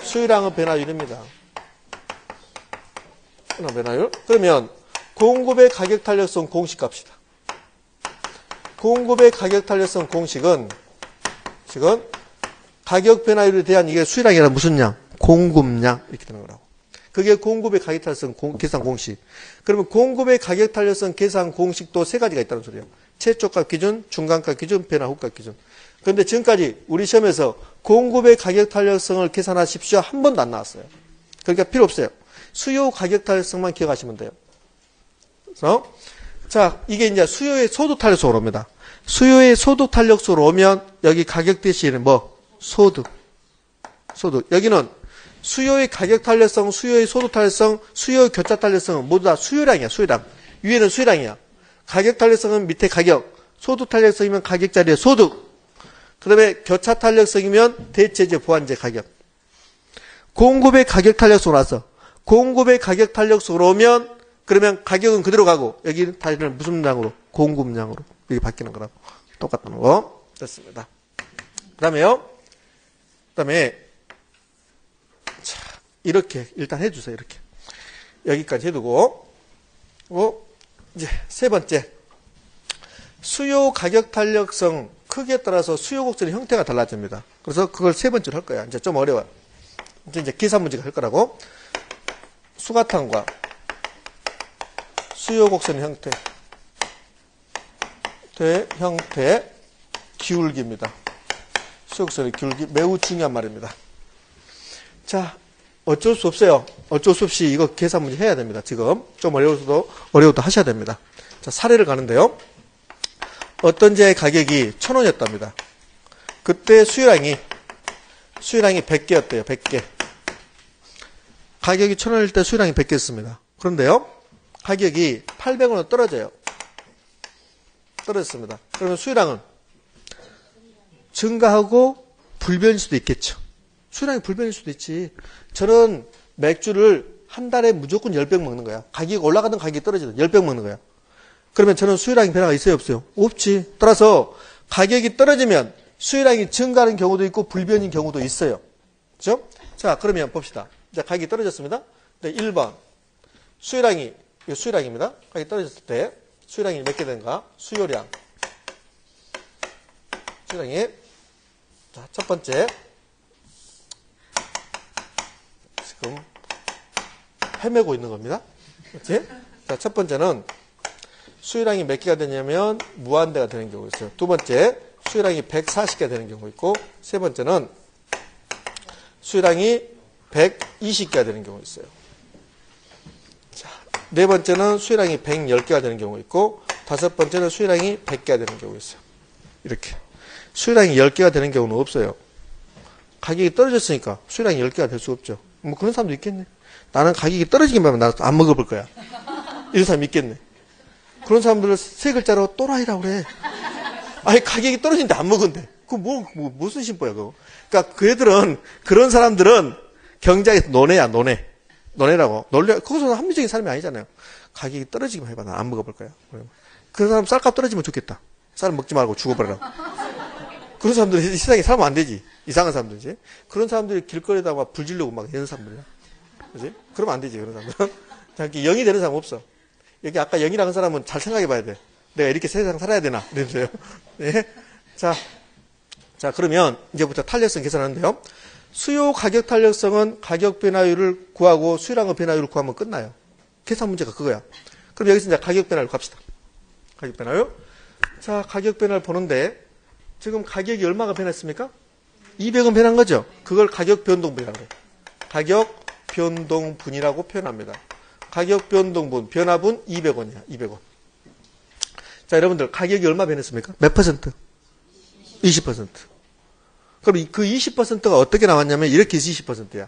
수요량의 변화율입니다. 변화율. 그러면 공급의 가격 탄력성 공식 갑시다. 공급의 가격 탄력성 공식은 지금 가격 변화율에 대한 이게 수요량이 아니라 무슨 양? 공급량 이렇게 되는 거라고. 그게 공급의 가격 탄력성 계산 공식. 그러면 공급의 가격 탄력성 계산 공식도 3가지가 있다는 소리예요. 최초값 기준, 중간값 기준, 변화 후값 기준. 그런데 지금까지 우리 시험에서 공급의 가격 탄력성을 계산하십시오 한 번도 안 나왔어요. 그러니까 필요 없어요. 수요 가격 탄력성만 기억하시면 돼요. 그래서 자, 이게 이제 수요의 소득 탄력성으로 옵니다. 수요의 소득 탄력성으로 오면 여기 가격 대신에 뭐? 소득. 여기는 수요의 가격 탄력성, 수요의 소득 탄력성, 수요의 교차 탄력성은 모두 다 수요량이야, 수요량. 위에는 수요량이야. 가격 탄력성은 밑에 가격, 소득 탄력성이면 가격 자리에 소득. 그 다음에 교차 탄력성이면 대체재, 보완재 가격. 공급의 가격 탄력성으로 와서 공급의 가격 탄력성으로 오면 그러면 가격은 그대로 가고 여기 다시는 무슨 량으로? 공급량으로 이렇게 바뀌는 거라고. 똑같다는 거. 됐습니다. 그다음에요. 그다음에 자, 이렇게 일단 해주세요. 이렇게 여기까지 해두고 이제 세 번째 수요 가격 탄력성 크기에 따라서 수요 곡선의 형태가 달라집니다. 그래서 그걸 세 번째로 할 거야. 이제 좀 어려워요. 이제 계산 문제가 할 거라고. 수가탄과 수요 곡선의 형태 기울기입니다. 수요 곡선의 기울기 매우 중요한 말입니다. 자, 어쩔 수 없어요. 어쩔 수 없이 이거 계산 문제 해야 됩니다. 지금 좀 어려워도 하셔야 됩니다. 자, 사례를 가는데요. 어떤 제의 가격이 1,000원이었답니다. 그때 수요량이 100개였대요. 100개. 가격이 1,000원일 때 수요량이 100개였습니다. 그런데요. 가격이 800원으로 떨어져요. 떨어졌습니다. 그러면 수요량은 증가하고 불변일 수도 있겠죠. 수요량이 불변일 수도 있지. 저는 맥주를 한 달에 무조건 10병 먹는 거야. 가격이 올라가든 가격이 떨어지든 10병 먹는 거야. 그러면 저는 수요량이 변화가 있어요, 없어요? 없지. 따라서 가격이 떨어지면 수요량이 증가하는 경우도 있고 불변인 경우도 있어요. 그렇죠? 자, 그러면 봅시다. 자, 가격이 떨어졌습니다. 네, 1번. 수요량이, 이거 수요량입니다. 가격이 떨어졌을 때 수요량이 몇 개 되는가? 수요량이. 자, 첫 번째. 지금 헤매고 있는 겁니다. 그렇지? 자, 첫 번째는 수요량이 몇 개가 되냐면 무한대가 되는 경우가 있어요. 두 번째, 수요량이 140개가 되는 경우가 있고, 세 번째는 수요량이 120개가 되는 경우가 있어요. 자, 네 번째는 수요량이 110개가 되는 경우가 있고, 다섯 번째는 수요량이 100개가 되는 경우가 있어요. 이렇게. 수요량이 10개가 되는 경우는 없어요. 가격이 떨어졌으니까 수요량이 10개가 될 수 없죠. 뭐 그런 사람도 있겠네. 나는 가격이 떨어지기만 하면 나 안 먹어볼 거야. 이런 사람 있겠네. 그런 사람들을 세 글자로 또라이라고 그래. 아니, 가격이 떨어지는데 안 먹은데. 그거 무슨 심보야, 그거. 그러니까 그런 사람들은 경제학에서 논해라고. 그것은 합리적인 삶이 아니잖아요. 가격이 떨어지기만 해봐. 나 안 먹어볼 거야. 그런 사람 쌀값 떨어지면 좋겠다. 쌀 먹지 말고 죽어버리라고. 그런 사람들이 세상에 살면 안 되지. 이상한 사람들이지. 그런 사람들이 길거리에다가 막 불 지르고 막 이런 사람들이야. 그지? 그러면 안 되지, 그런 사람들은. 이렇게 영이 되는 사람 없어. 여기 아까 영이라는 사람은 잘 생각해 봐야 돼. 내가 이렇게 세상 살아야 되나? 이러면서요. 네. 자, 그러면 이제부터 탄력성 계산하는데요. 수요 가격 탄력성은 가격 변화율을 구하고 수요량의 변화율을 구하면 끝나요. 계산 문제가 그거야. 그럼 여기서 이제 가격 변화율 갑시다. 가격 변화율. 자, 가격 변화를 보는데 지금 가격이 얼마가 변했습니까? 200원 변한 거죠. 그걸 가격 변동분이라고 해요. 가격 변동분이라고 표현합니다. 가격 변동분, 변화분 200원이야. 200원. 자, 여러분들 가격이 얼마 변했습니까? 몇 퍼센트? 20%. 그럼 그 20%가 어떻게 나왔냐면 이렇게 해서 20%야.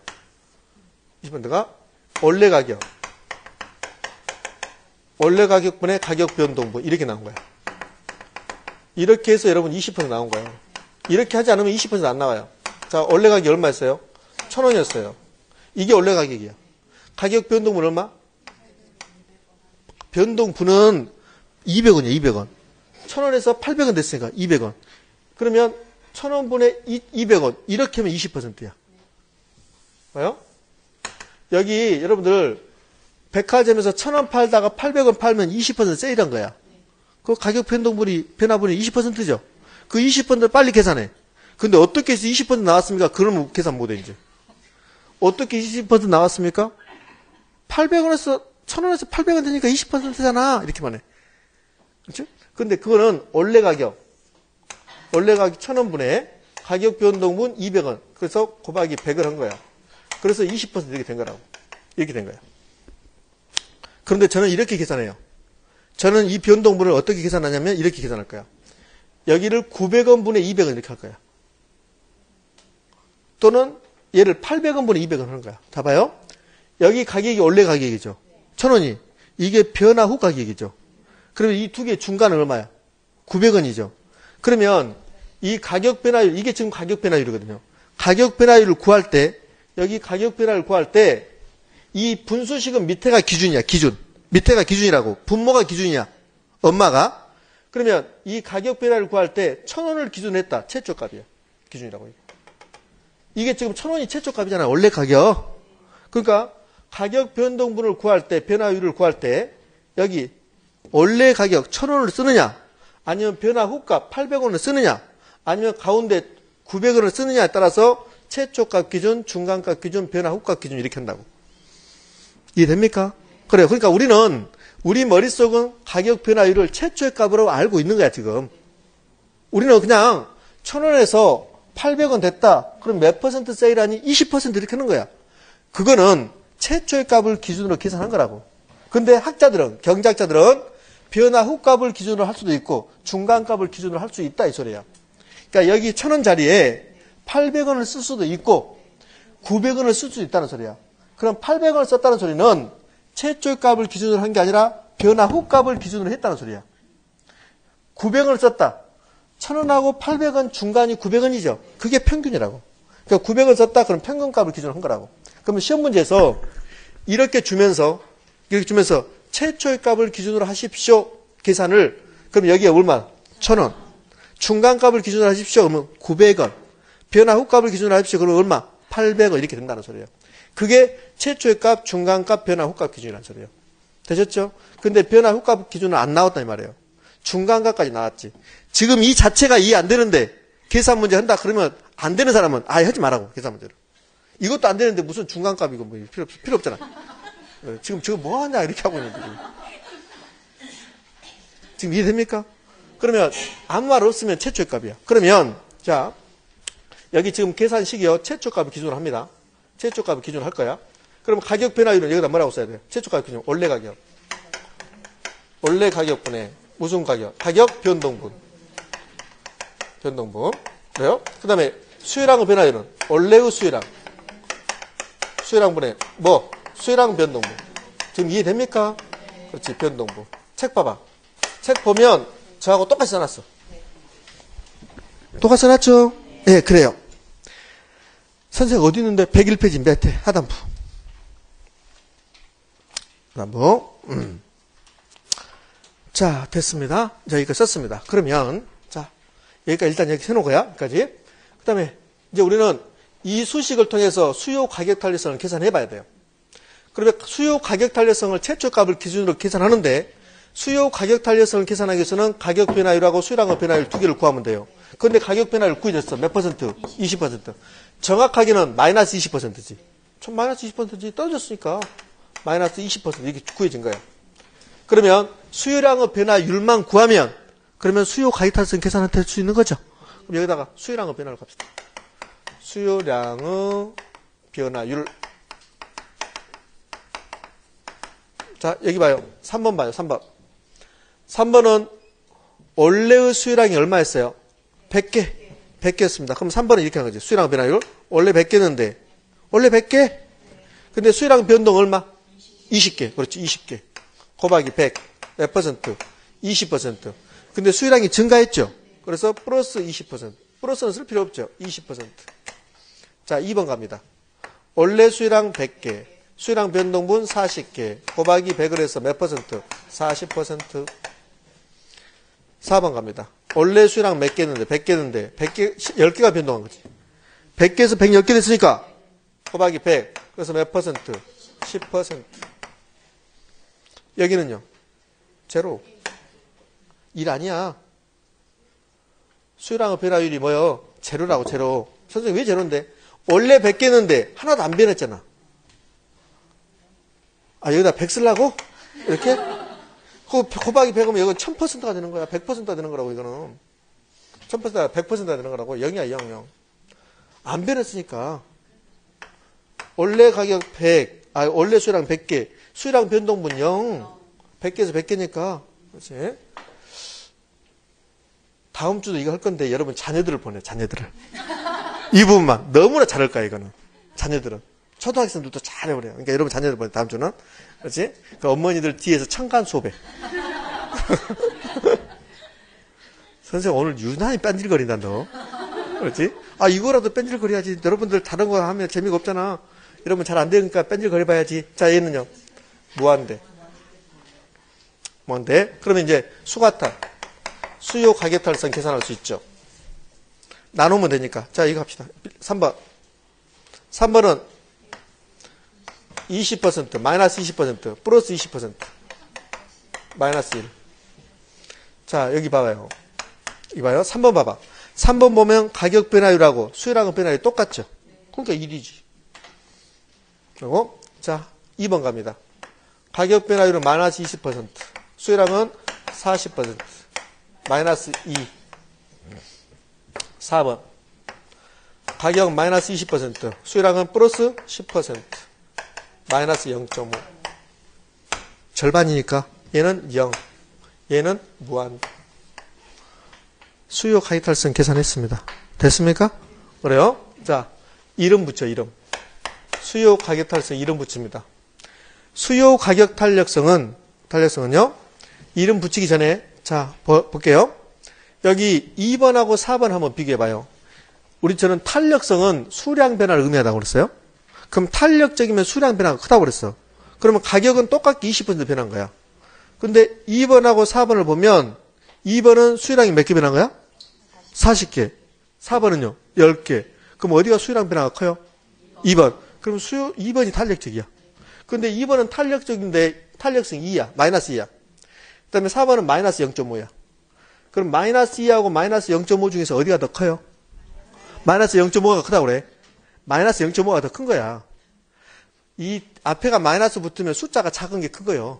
20%가 원래 가격분의 가격 변동분 이렇게 나온 거야. 이렇게 해서 여러분 20% 나온 거예요. 이렇게 하지 않으면 20% 안 나와요. 자, 원래 가격이 얼마였어요? 1,000원이었어요. 이게 원래 가격이야. 가격 변동분 얼마? 변동분은 200원이야, 200원. 1,000원에서 800원 됐으니까 200원. 그러면 1,000원분의 200원. 이렇게 하면 20%야. 봐요? 여기 여러분들 백화점에서 1,000원 팔다가 800원 팔면 20% 세일한 거야. 그 가격 변동분이, 변화분이 20%죠. 그 20% 빨리 계산해. 근데 어떻게 해서 20% 나왔습니까? 그러면 계산 못해, 이제. 어떻게 20% 나왔습니까? 800원에서, 1,000원에서 800원 되니까 20%잖아. 이렇게만 해. 그렇죠? 근데 그거는 원래 가격 1,000원분의 가격 변동분 200원. 그래서 곱하기 100을 한 거야. 그래서 20% 이렇게 된 거라고. 이렇게 된 거야. 그런데 저는 이렇게 계산해요. 저는 이 변동분을 어떻게 계산하냐면 이렇게 계산할 거야. 여기를 900원분의 200원 이렇게 할 거야. 또는 얘를 800원분의 200원 하는 거야. 다 봐요? 여기 가격이 원래 가격이죠. 1,000원이. 이게 변화 후 가격이죠. 그러면 이 두 개 중간은 얼마야? 900원이죠. 그러면 이 가격 변화율, 이게 지금 가격 변화율이거든요. 가격 변화율을 구할 때, 여기 가격 변화율을 구할 때, 이 분수식은 밑에가 기준이야, 기준. 밑에가 기준이라고. 분모가 기준이야. 엄마가. 그러면 이 가격 변화를 구할 때 1,000원을 기준으로 했다. 최초값이야. 기준이라고. 이게 지금 1,000원이 최초값이잖아. 원래 가격. 그러니까 가격 변동분을 구할 때, 변화율을 구할 때 여기 원래 가격 1,000원을 쓰느냐, 아니면 변화 후값 800원을 쓰느냐, 아니면 가운데 900원을 쓰느냐에 따라서 최초값 기준, 중간값 기준, 변화 후값 기준 이렇게 한다고. 이해됩니까? 그래요. 그러니까 우리 머릿속은 가격 변화율을 최초의 값으로 알고 있는 거야, 지금. 우리는 그냥 1,000원에서 800원 됐다. 그럼 몇 퍼센트 세일하니? 20% 이렇게 하는 거야. 그거는 최초의 값을 기준으로 계산한 거라고. 근데 학자들은, 경제학자들은 변화 후값을 기준으로 할 수도 있고 중간값을 기준으로 할 수 있다 이 소리야. 그러니까 여기 1,000원 자리에 800원을 쓸 수도 있고 900원을 쓸 수도 있다는 소리야. 그럼 800원을 썼다는 소리는 최초의 값을 기준으로 한 게 아니라 변화 후값을 기준으로 했다는 소리야. 900원을 썼다. 1,000원하고 800원 중간이 900원이죠. 그게 평균이라고. 그러니까 900원 썼다. 그럼 평균값을 기준으로 한 거라고. 그러면 시험 문제에서 이렇게 주면서 최초의 값을 기준으로 하십시오. 계산을. 그럼 여기에 얼마? 1,000원. 중간값을 기준으로 하십시오. 그러면 900원. 변화 후값을 기준으로 하십시오. 그러면 얼마? 800원. 이렇게 된다는 소리예요. 그게 최초의 값, 중간값, 변화 후값 기준이라는 소리예요. 되셨죠? 근데 변화 후값 기준은 안 나왔단 말이에요. 중간값까지 나왔지. 지금 이 자체가 이해 안 되는데 계산 문제 한다 그러면 안 되는 사람은 아예 하지 말라고. 계산 문제를. 이것도 안 되는데 무슨 중간값이고 뭐 필요 없잖아. 지금 뭐 하냐 이렇게 하고 있는데 지금 이해됩니까? 그러면 아무 말 없으면 최초의 값이야. 그러면 자 여기 지금 계산식이요. 최초값을 기준으로 합니다. 최초값을 기준으로 할 거야. 그럼 가격 변화율은 여기다 뭐라고 써야 돼요? 최초값 기준 원래 가격. 원래 가격분의 무슨 가격? 가격 변동분. 변동분. 그래요? 그 다음에 수요량의 변화율은 원래의 수요량. 수요량분의 뭐? 수요량 변동분. 지금 이해됩니까? 그렇지. 변동분. 책 봐봐. 책 보면 저하고 똑같이 써놨어. 똑같이 써놨죠? 예, 네, 그래요. 선생님 어디 있는데? 101페이지 밑에 하단부. 하단부. 자, 됐습니다. 여기까지 썼습니다. 그러면 자, 여기까지 일단 여기 해놓고요. 여기까지. 그 다음에 이제 우리는 이 수식을 통해서 수요 가격 탄력성을 계산해 봐야 돼요. 그러면 수요 가격 탄력성을 최초값을 기준으로 계산하는데 수요 가격 탄력성을 계산하기 위해서는 가격 변화율하고 수요량의 변화율 두 개를 구하면 돼요. 그런데 가격 변화율 구해졌어. 몇 퍼센트? 20%. 정확하게는 마이너스 20%지. 좀 마이너스 20%지. 떨어졌으니까 마이너스 20% 이렇게 구해진 거예요. 그러면 수요량의 변화율만 구하면 그러면 수요 가격 탄력성 계산을 될 수 있는 거죠. 그럼 여기다가 수요량의 변화를 값시다. 수요량의 변화율. 자, 여기 봐요. 3번 봐요. 3번. 3번은 원래의 수요량이 얼마였어요? 100개. 100개였습니다. 그럼 3번은 이렇게 한 거지. 수요량 변화율. 원래 100개였는데. 원래 100개? 근데 수요량 변동 얼마? 20개. 그렇지. 20개. 곱하기 100. 몇 퍼센트? 20%. 근데 수요량이 증가했죠. 그래서 플러스 20%. 플러스는 쓸 필요 없죠. 20%. 자, 2번 갑니다. 원래 수요량 100개. 수요량 변동분 40개. 곱하기 100을 해서 몇 퍼센트? 40%. 4번 갑니다. 원래 수요량 몇 개였는데, 100개였는데, 100개, 10개가 변동한 거지. 100개에서 110개 됐으니까, 곱하기 100. 그래서 몇 퍼센트? 10%. 여기는요, 제로. 일 아니야. 수요량의 변화율이 뭐요? 제로라고, 제로. 선생님 왜 제로인데? 원래 100개였는데, 하나도 안 변했잖아. 아, 여기다 100 쓰려고? 이렇게? 곱하기 100이면 이건 1000%가 되는 거야. 100%가 되는 거라고, 이거는. 1000%가 100%가 되는 거라고. 0이야, 0, 0. 안 변했으니까. 원래 가격 100, 원래 수요량 100개. 수요량 변동분 0. 100개에서 100개니까. 그렇지? 다음 주도 이거 할 건데, 여러분 자녀들을 보내, 자녀들을. 이 부분만. 너무나 잘할 거야, 이거는. 자녀들은. 초등학생들도 잘해, 그래요. 그러니까 여러분 자녀들 보내, 다음 주는. 그렇지? 그 어머니들 뒤에서 청간 소배. 선생님 오늘 유난히 뺀질거린다, 너. 그렇지? 아, 이거라도 뺀질거려야지. 여러분들 다른 거 하면 재미가 없잖아. 여러분 잘 안 되니까 뺀질거려봐야지. 자, 얘는요. 무한대. 뭔데? 그러면 이제 수가탈, 수요 가격탈성 계산할 수 있죠. 나누면 되니까. 자, 이거 합시다. 3번. 3번은 20%, 마이너스 20%, 플러스 20%, 마이너스 1. 자, 여기 봐봐요. 이봐요. 3번 봐봐. 3번 보면 가격 변화율하고 수요량 변화율이 똑같죠. 그러니까 1이지. 그리고, 자, 2번 갑니다. 가격 변화율은 마이너스 20%, 수요량은 40%, 마이너스 2. 4번. 가격은 마이너스 20%, 수요량은 플러스 10%, 마이너스 0.5. 절반이니까 얘는 0, 얘는 무한. 수요 가격 달성 계산했습니다. 됐습니까? 그래요? 자, 이름 붙여, 이름. 수요 가격 달성 이름 붙입니다. 수요 가격 탄력성은요, 이름 붙이기 전에, 자, 볼게요. 여기 2번하고 4번 한번 비교해봐요. 우리처럼 탄력성은 수량 변화를 의미하다고 그랬어요. 그럼 탄력적이면 수량 변화가 크다고 그랬어. 그러면 가격은 똑같게 20% 변한 거야. 근데 2번하고 4번을 보면 2번은 수량이 몇 개 변한 거야? 40개. 4번은요? 10개. 그럼 어디가 수량 변화가 커요? 2번. 그럼 2번이 탄력적이야. 근데 2번은 탄력적인데 탄력성 2야. 마이너스 2야. 그 다음에 4번은 마이너스 0.5야. 그럼 마이너스 2하고 마이너스 0.5 중에서 어디가 더 커요? 마이너스 0.5가 크다고 그래. 마이너스 0.5가 더 큰 거야. 이 앞에가 마이너스 붙으면 숫자가 작은 게 큰 거예요.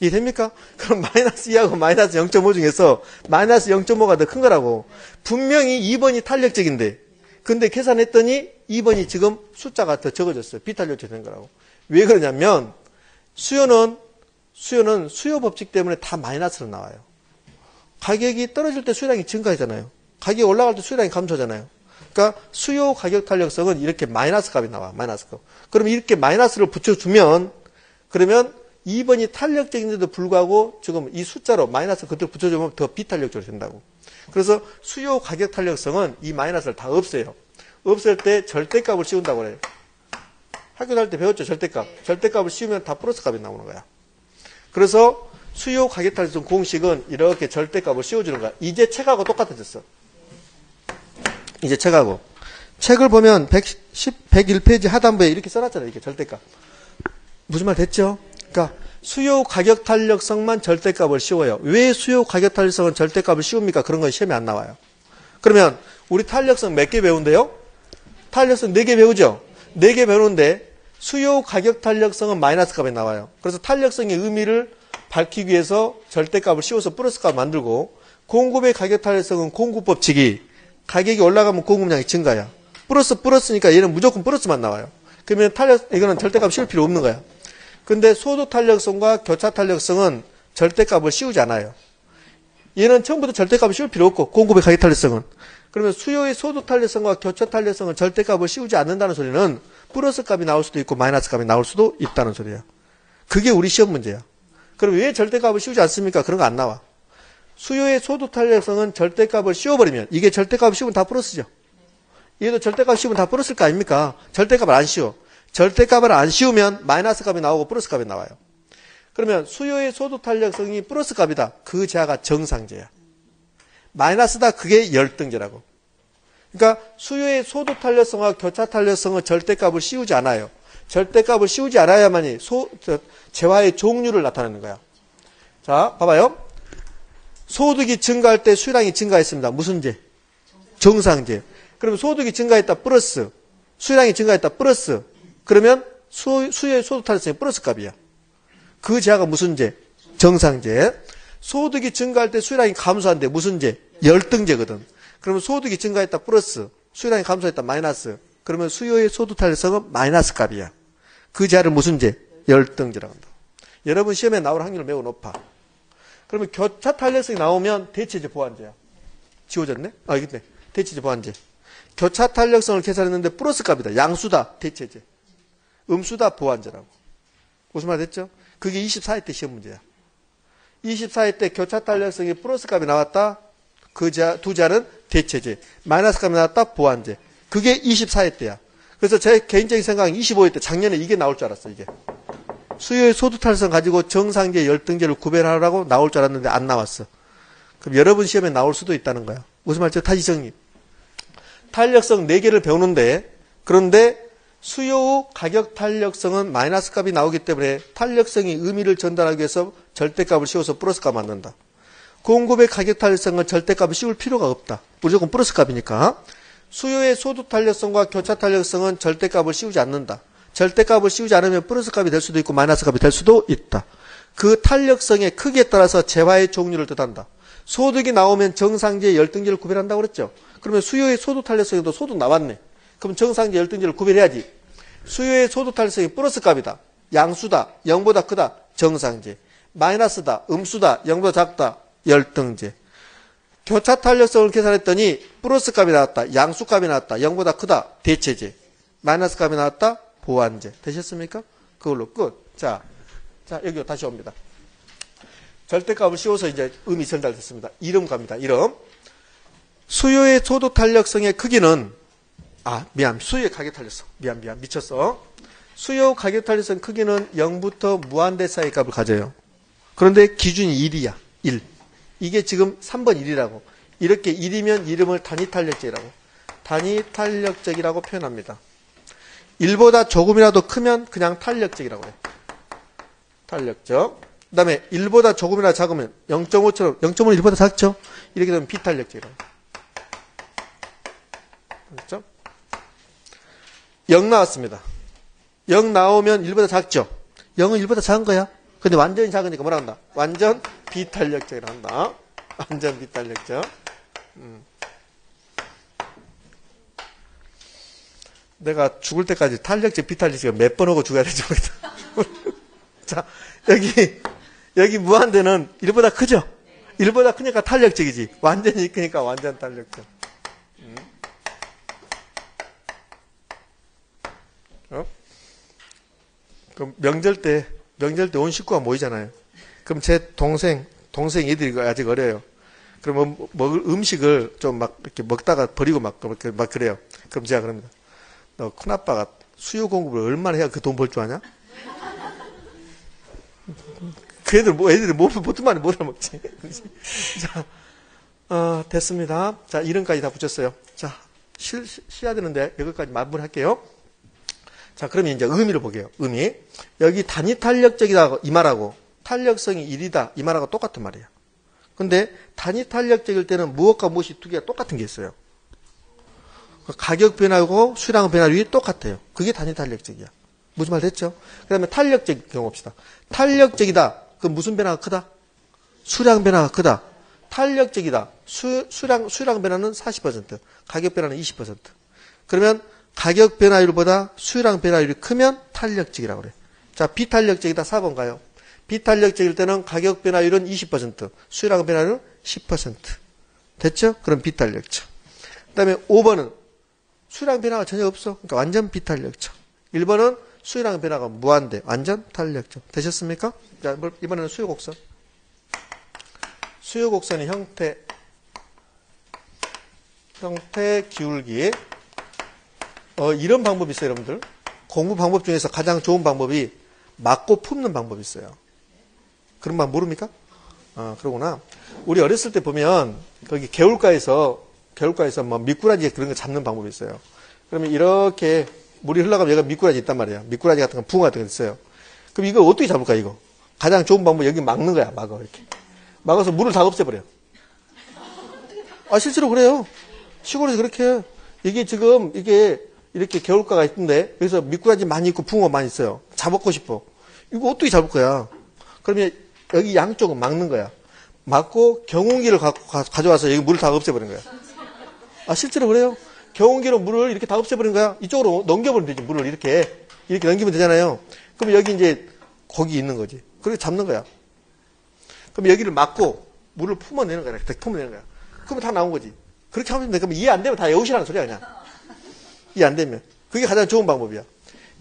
이해됩니까? 그럼 마이너스 2하고 마이너스 0.5 중에서 마이너스 0.5가 더 큰 거라고. 분명히 2번이 탄력적인데 근데 계산했더니 2번이 지금 숫자가 더 적어졌어요. 비탄력적이 된 거라고. 왜 그러냐면 수요는 수요 법칙 때문에 다 마이너스로 나와요. 가격이 떨어질 때 수요량이 증가하잖아요. 가격이 올라갈 때 수요량이 감소하잖아요. 그러니까 수요 가격 탄력성은 이렇게 마이너스 값이 나와. 마이너스 값. 그럼 이렇게 마이너스를 붙여주면 그러면 2번이 탄력적인데도 불구하고 지금 이 숫자로 마이너스 그대로 붙여주면 더 비탄력적으로 된다고. 그래서 수요 가격 탄력성은 이 마이너스를 다 없애요. 없앨 때 절대값을 씌운다고 그래요. 학교 다닐 때 배웠죠. 절대값. 절대값을 씌우면 다 플러스 값이 나오는 거야. 그래서 수요 가격 탄력성 공식은 이렇게 절대값을 씌워주는 거야. 이제 책하고 똑같아졌어. 이제 책하고. 책을 보면 101페이지 하단부에 이렇게 써놨잖아요. 이렇게 절대값. 무슨 말 됐죠? 그러니까 수요 가격 탄력성만 절대값을 씌워요. 왜 수요 가격 탄력성은 절대값을 씌웁니까? 그런 건 시험에 안 나와요. 그러면 우리 탄력성 몇 개 배운대요? 탄력성 4개 배우죠? 4개 배우는데 수요 가격 탄력성은 마이너스 값에 나와요. 그래서 탄력성의 의미를 밝히기 위해서 절대값을 씌워서 플러스 값을 만들고 공급의 가격 탄력성은 공급 법칙이 가격이 올라가면 공급량이 증가야. 플러스니까 얘는 무조건 플러스만 나와요. 그러면 이거는 절대값 씌울 필요 없는 거야. 근데 소도 탄력성과 교차 탄력성은 절대값을 씌우지 않아요. 얘는 처음부터 절대값을 씌울 필요 없고 공급의 가격 탄력성은. 그러면 수요의 소도 탄력성과 교차 탄력성은 절대값을 씌우지 않는다는 소리는 플러스 값이 나올 수도 있고 마이너스 값이 나올 수도 있다는 소리야. 그게 우리 시험 문제야. 그럼 왜 절대값을 씌우지 않습니까? 그런 거 안 나와. 수요의 소도 탄력성은 절대값을 씌워버리면 이게 절대값을 씌우면 다 플러스죠. 얘도 절대값을 씌우면 다 플러스일 거 아닙니까? 절대값을 안 씌워. 절대값을 안 씌우면 마이너스 값이 나오고 플러스 값이 나와요. 그러면 수요의 소도 탄력성이 플러스 값이다. 그 제하가 정상제야. 마이너스다. 그게 열등제라고. 그러니까 수요의 소도 탄력성과 교차 탄력성은 절대값을 씌우지 않아요. 절대값을 씌우지 않아야만이 재화의 종류를 나타내는 거야. 자, 봐봐요. 소득이 증가할 때 수요량이 증가했습니다. 무슨 제? 정상제. 그러면 소득이 증가했다 플러스, 수요량이 증가했다 플러스. 그러면 수요의 소득 탄력성이 플러스 값이야. 그 제하가 무슨 제? 정상제. 소득이 증가할 때 수요량이 감소한데 무슨 제? 열등제거든. 그러면 소득이 증가했다 플러스, 수요량이 감소했다 마이너스. 그러면 수요의 소득 탄력성은 마이너스 값이야. 그 제하를 무슨 제? 열등제라고 한다. 여러분 시험에 나올 확률이 매우 높아. 그러면 교차 탄력성이 나오면 대체제 보완제야. 지워졌네? 이겼네. 대체제 보완제. 교차 탄력성을 계산했는데 플러스 값이다. 양수다. 대체제. 음수다. 보완제라고. 무슨 말 됐죠? 그게 24회 때 시험 문제야. 24회 때 교차 탄력성이 플러스 값이 나왔다. 그 두 자는 대체제. 마이너스 값이 나왔다. 보완제. 그게 24회 때야. 그래서 제 개인적인 생각은 25회 때 작년에 이게 나올 줄 알았어. 이게. 수요의 소두탄력성 가지고 정상계 열등제를 구별하라고 나올 줄 알았는데 안 나왔어. 그럼 여러분 시험에 나올 수도 있다는 거야. 무슨 말이죠? 다시 정리. 탄력성 4개를 배우는데, 그런데 수요 가격 탄력성은 마이너스 값이 나오기 때문에 탄력성이 의미를 전달하기 위해서 절대값을 씌워서 플러스 값 만든다. 공급의 가격 탄력성은 절대값을 씌울 필요가 없다. 무조건 플러스 값이니까. 수요의 소두 탄력성과 교차 탄력성은 절대값을 씌우지 않는다. 절대값을 씌우지 않으면 플러스 값이 될 수도 있고 마이너스 값이 될 수도 있다. 그 탄력성의 크기에 따라서 재화의 종류를 뜻한다. 소득이 나오면 정상지의 열등지를 구별한다고 그랬죠. 그러면 수요의 소득 탄력성에도 소득 나왔네. 그럼 정상지 열등지를 구별해야지. 수요의 소득 탄력성이 플러스 값이다. 양수다. 0보다 크다. 정상지. 마이너스다. 음수다. 0보다 작다. 열등지. 교차 탄력성을 계산했더니 플러스 값이 나왔다. 양수 값이 나왔다. 0보다 크다. 대체제. 마이너스 값이 나왔다. 보완제. 되셨습니까? 그걸로 끝. 자, 여기 다시 옵니다. 절대값을 씌워서 이제 의미 전달됐습니다. 이름 갑니다. 이름. 수요의 소득 탄력성의 크기는, 수요의 가격 탄력성. 미쳤어. 수요 가격 탄력성 크기는 0부터 무한대 사이 값을 가져요. 그런데 기준이 1이야. 1. 이게 지금 3번 1이라고. 이렇게 1이면 이름을 단위 탄력적이라고. 단위 탄력적이라고 표현합니다. 1보다 조금이라도 크면 그냥 탄력적이라고 해. 탄력적. 그 다음에 1보다 조금이나 작으면 0.5처럼 0.5는 1보다 작죠? 이렇게 되면 비탄력적이라고. 그렇죠? 0 나왔습니다. 0 나오면 1보다 작죠? 0은 1보다 작은 거야. 근데 완전히 작으니까 뭐라 한다? 완전 비탄력적이라 한다. 완전 비탄력적. 내가 죽을 때까지 탄력적, 비탄력적 몇 번 하고 죽어야 될지 모르겠다. 자, 여기 무한대는 1보다 크죠? 1보다 크니까 탄력적이지. 완전히 크니까 완전 탄력적. 그럼 명절 때 온 식구가 모이잖아요. 그럼 제 동생 애들이 아직 어려요. 그러면 먹을 음식을 좀 막 이렇게 먹다가 버리고 막 그래요. 그럼 제가 그럽니다. 너 큰아빠가 수요 공급을 얼마나 해야 그 돈 벌 줄 아냐? 그 애들이 보통 많이 뭘 먹지. 자, 됐습니다. 자, 이름까지 다 붙였어요. 자, 쉬어야 되는데 여기까지 마무리할게요. 자, 그러면 이제 의미를 보게요. 의미. 여기 단위 탄력적이다 이 말하고 탄력성이 1이다 이 말하고 똑같은 말이에요. 근데 단위 탄력적일 때는 무엇과 무엇이 두 개가 똑같은 게 있어요. 가격 변화하고 수량 변화율이 똑같아요. 그게 단위 탄력적이야. 무슨 말 됐죠? 그 다음에 탄력적 경우 봅시다. 탄력적이다. 그럼 무슨 변화가 크다? 수량 변화가 크다. 탄력적이다. 수량 변화는 40%, 가격 변화는 20%. 그러면 가격 변화율보다 수량 변화율이 크면 탄력적이라고 그래. 자, 비탄력적이다 4번 가요. 비탄력적일 때는 가격 변화율은 20%, 수량 변화율은 10%. 됐죠? 그럼 비탄력적. 그 다음에 5번은 수량 변화가 전혀 없어. 그러니까 완전 비탄력적. 1번은 수량 변화가 무한대. 완전 탄력적. 되셨습니까? 자, 이번에는 수요 곡선. 수요 곡선의 형태 기울기. 이런 방법이 있어요, 여러분들. 공부 방법 중에서 가장 좋은 방법이 맞고 품는 방법이 있어요. 그런 방법 모릅니까? 그러구나. 우리 어렸을 때 보면, 거기 개울가에서 뭐 미꾸라지 그런 거 잡는 방법이 있어요. 그러면 이렇게 물이 흘러가면 얘가 미꾸라지 있단 말이야. 미꾸라지 같은 거, 붕어 같은 거 있어요. 그럼 이거 어떻게 잡을까, 이거? 가장 좋은 방법 여기 막는 거야, 막아, 이렇게. 막아서 물을 다 없애버려. 실제로 그래요. 시골에서 그렇게 해요. 이게 지금, 이렇게 개울가가 있는데, 여기서 미꾸라지 많이 있고 붕어 많이 있어요. 잡고 싶어. 이거 어떻게 잡을 거야? 그러면 여기 양쪽은 막는 거야. 막고 경운기를 가져와서 여기 물을 다 없애버린 거야. 실제로 그래요. 경운기로 물을 이렇게 다 없애버린 거야. 이쪽으로 넘겨버리면 되지. 물을 이렇게 넘기면 되잖아요. 그럼 여기 이제 거기 있는 거지. 그렇게 잡는 거야. 그럼 여기를 막고 물을 품어내는 거야. 품어내는 거야. 그러면 다 나온 거지. 그렇게 하면 돼. 그럼 이해 안 되면 다 외우시라는 소리야, 그냥. 이해 안 되면. 그게 가장 좋은 방법이야.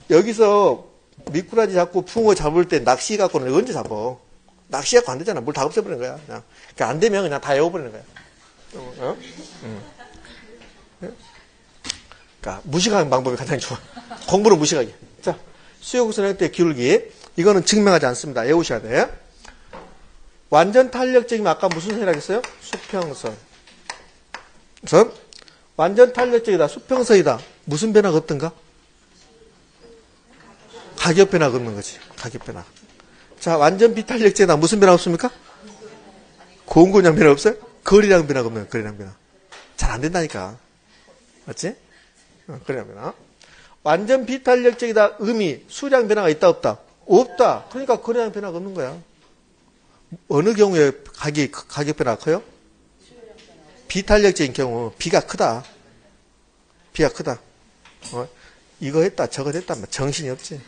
여기서 미꾸라지 잡고 붕어 잡을 때 낚시 갖고는 언제 잡어? 낚시 갖고 안 되잖아. 물 다 없애버리는 거야. 그냥. 그러니까 안 되면 그냥 다 외워버리는 거야. 그러니까 무식하는 방법이 가장 좋아. 공부를 무식하게. 자, 수요 곡선 형태 기울기. 이거는 증명하지 않습니다. 외우셔야 돼. 완전 탄력적이면 아까 무슨 선이라고 했어요? 수평선. 그래서 완전 탄력적이다. 수평선이다. 무슨 변화가 없던가? 가격 변화가 없는 거지. 가격 변화. 자, 완전 비탄력적이다. 무슨 변화가 없습니까? 공급량 변화 없어요? 거리량 변화가 없는 거예요. 거리량 변화. 잘 안 된다니까. 맞지? 거리량 변화. 완전 비탄력적이다. 의미, 수량 변화가 있다 없다? 없다. 그러니까 거리량 변화가 없는 거야. 어느 경우에 가격 변화가 커요? 비탄력적인 경우 비가 크다. 비가 크다. 이거 했다 저거 했다 정신이 없지.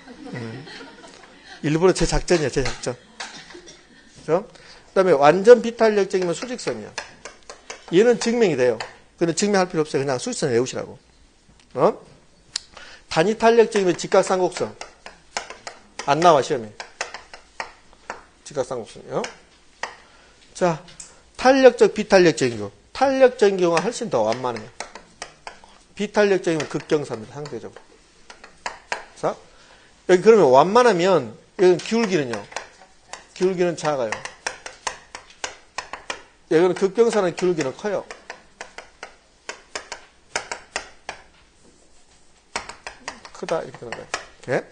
일부러 제 작전이야. 제 작전. 그렇죠? 그다음에 완전 비탄력적이면 수직선이야. 얘는 증명이 돼요. 근데 증명할 필요 없어요. 그냥 수직선 외우시라고. 단위 탄력적이면 직각삼각선. 안 나와 시험에. 직각삼각선이요. 자, 탄력적 비탄력적인 경우. 탄력적인 경우가 훨씬 더 완만해요. 비탄력적이면 극경사입니다. 상대적으로. 자, 여기 그러면 완만하면 여기 기울기는요. 기울기는 작아요. 여기는 극경사는 기울기는 커요. 크다 이렇게 되는 거예요. 이렇게.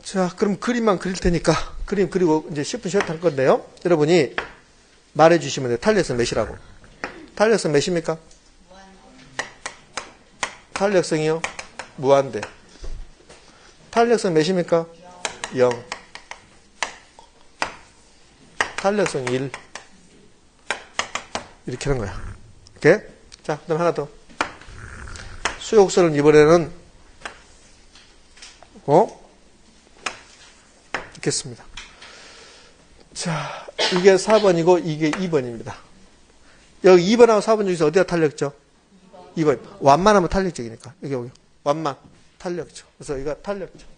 자, 그럼 그림만 그릴 테니까 그림 그리고 이제 10분 쉬었다 할 건데요. 여러분이 말해 주시면 돼요. 탄력성 몇이라고? 탄력성 몇입니까? 탄력성이요? 무한대. 탄력성 몇입니까? 0. 탄력성 1. 이렇게 하는 거야. 오케이? 자, 그다음 하나 더. 수욕선은 이번에는 읽겠습니다. 자, 이게 4번이고 이게 2번입니다. 여기 2번하고 4번 중에서 어디가 탄력적? 2번. 완만하면 탄력적이니까. 여기. 완만. 탄력적. 그래서 얘가 탄력적.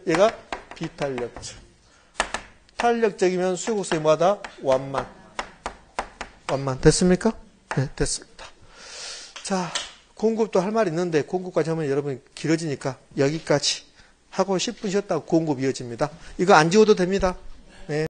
얘가 비탄력적. 탄력적이면 수요곡선이 뭐하다? 완만. 완만. 됐습니까? 네, 됐습니다. 자, 공급도 할 말이 있는데 공급까지 하면 여러분 길어지니까 여기까지 하고 10분 쉬었다가 공급 이어집니다. 이거 안 지워도 됩니다.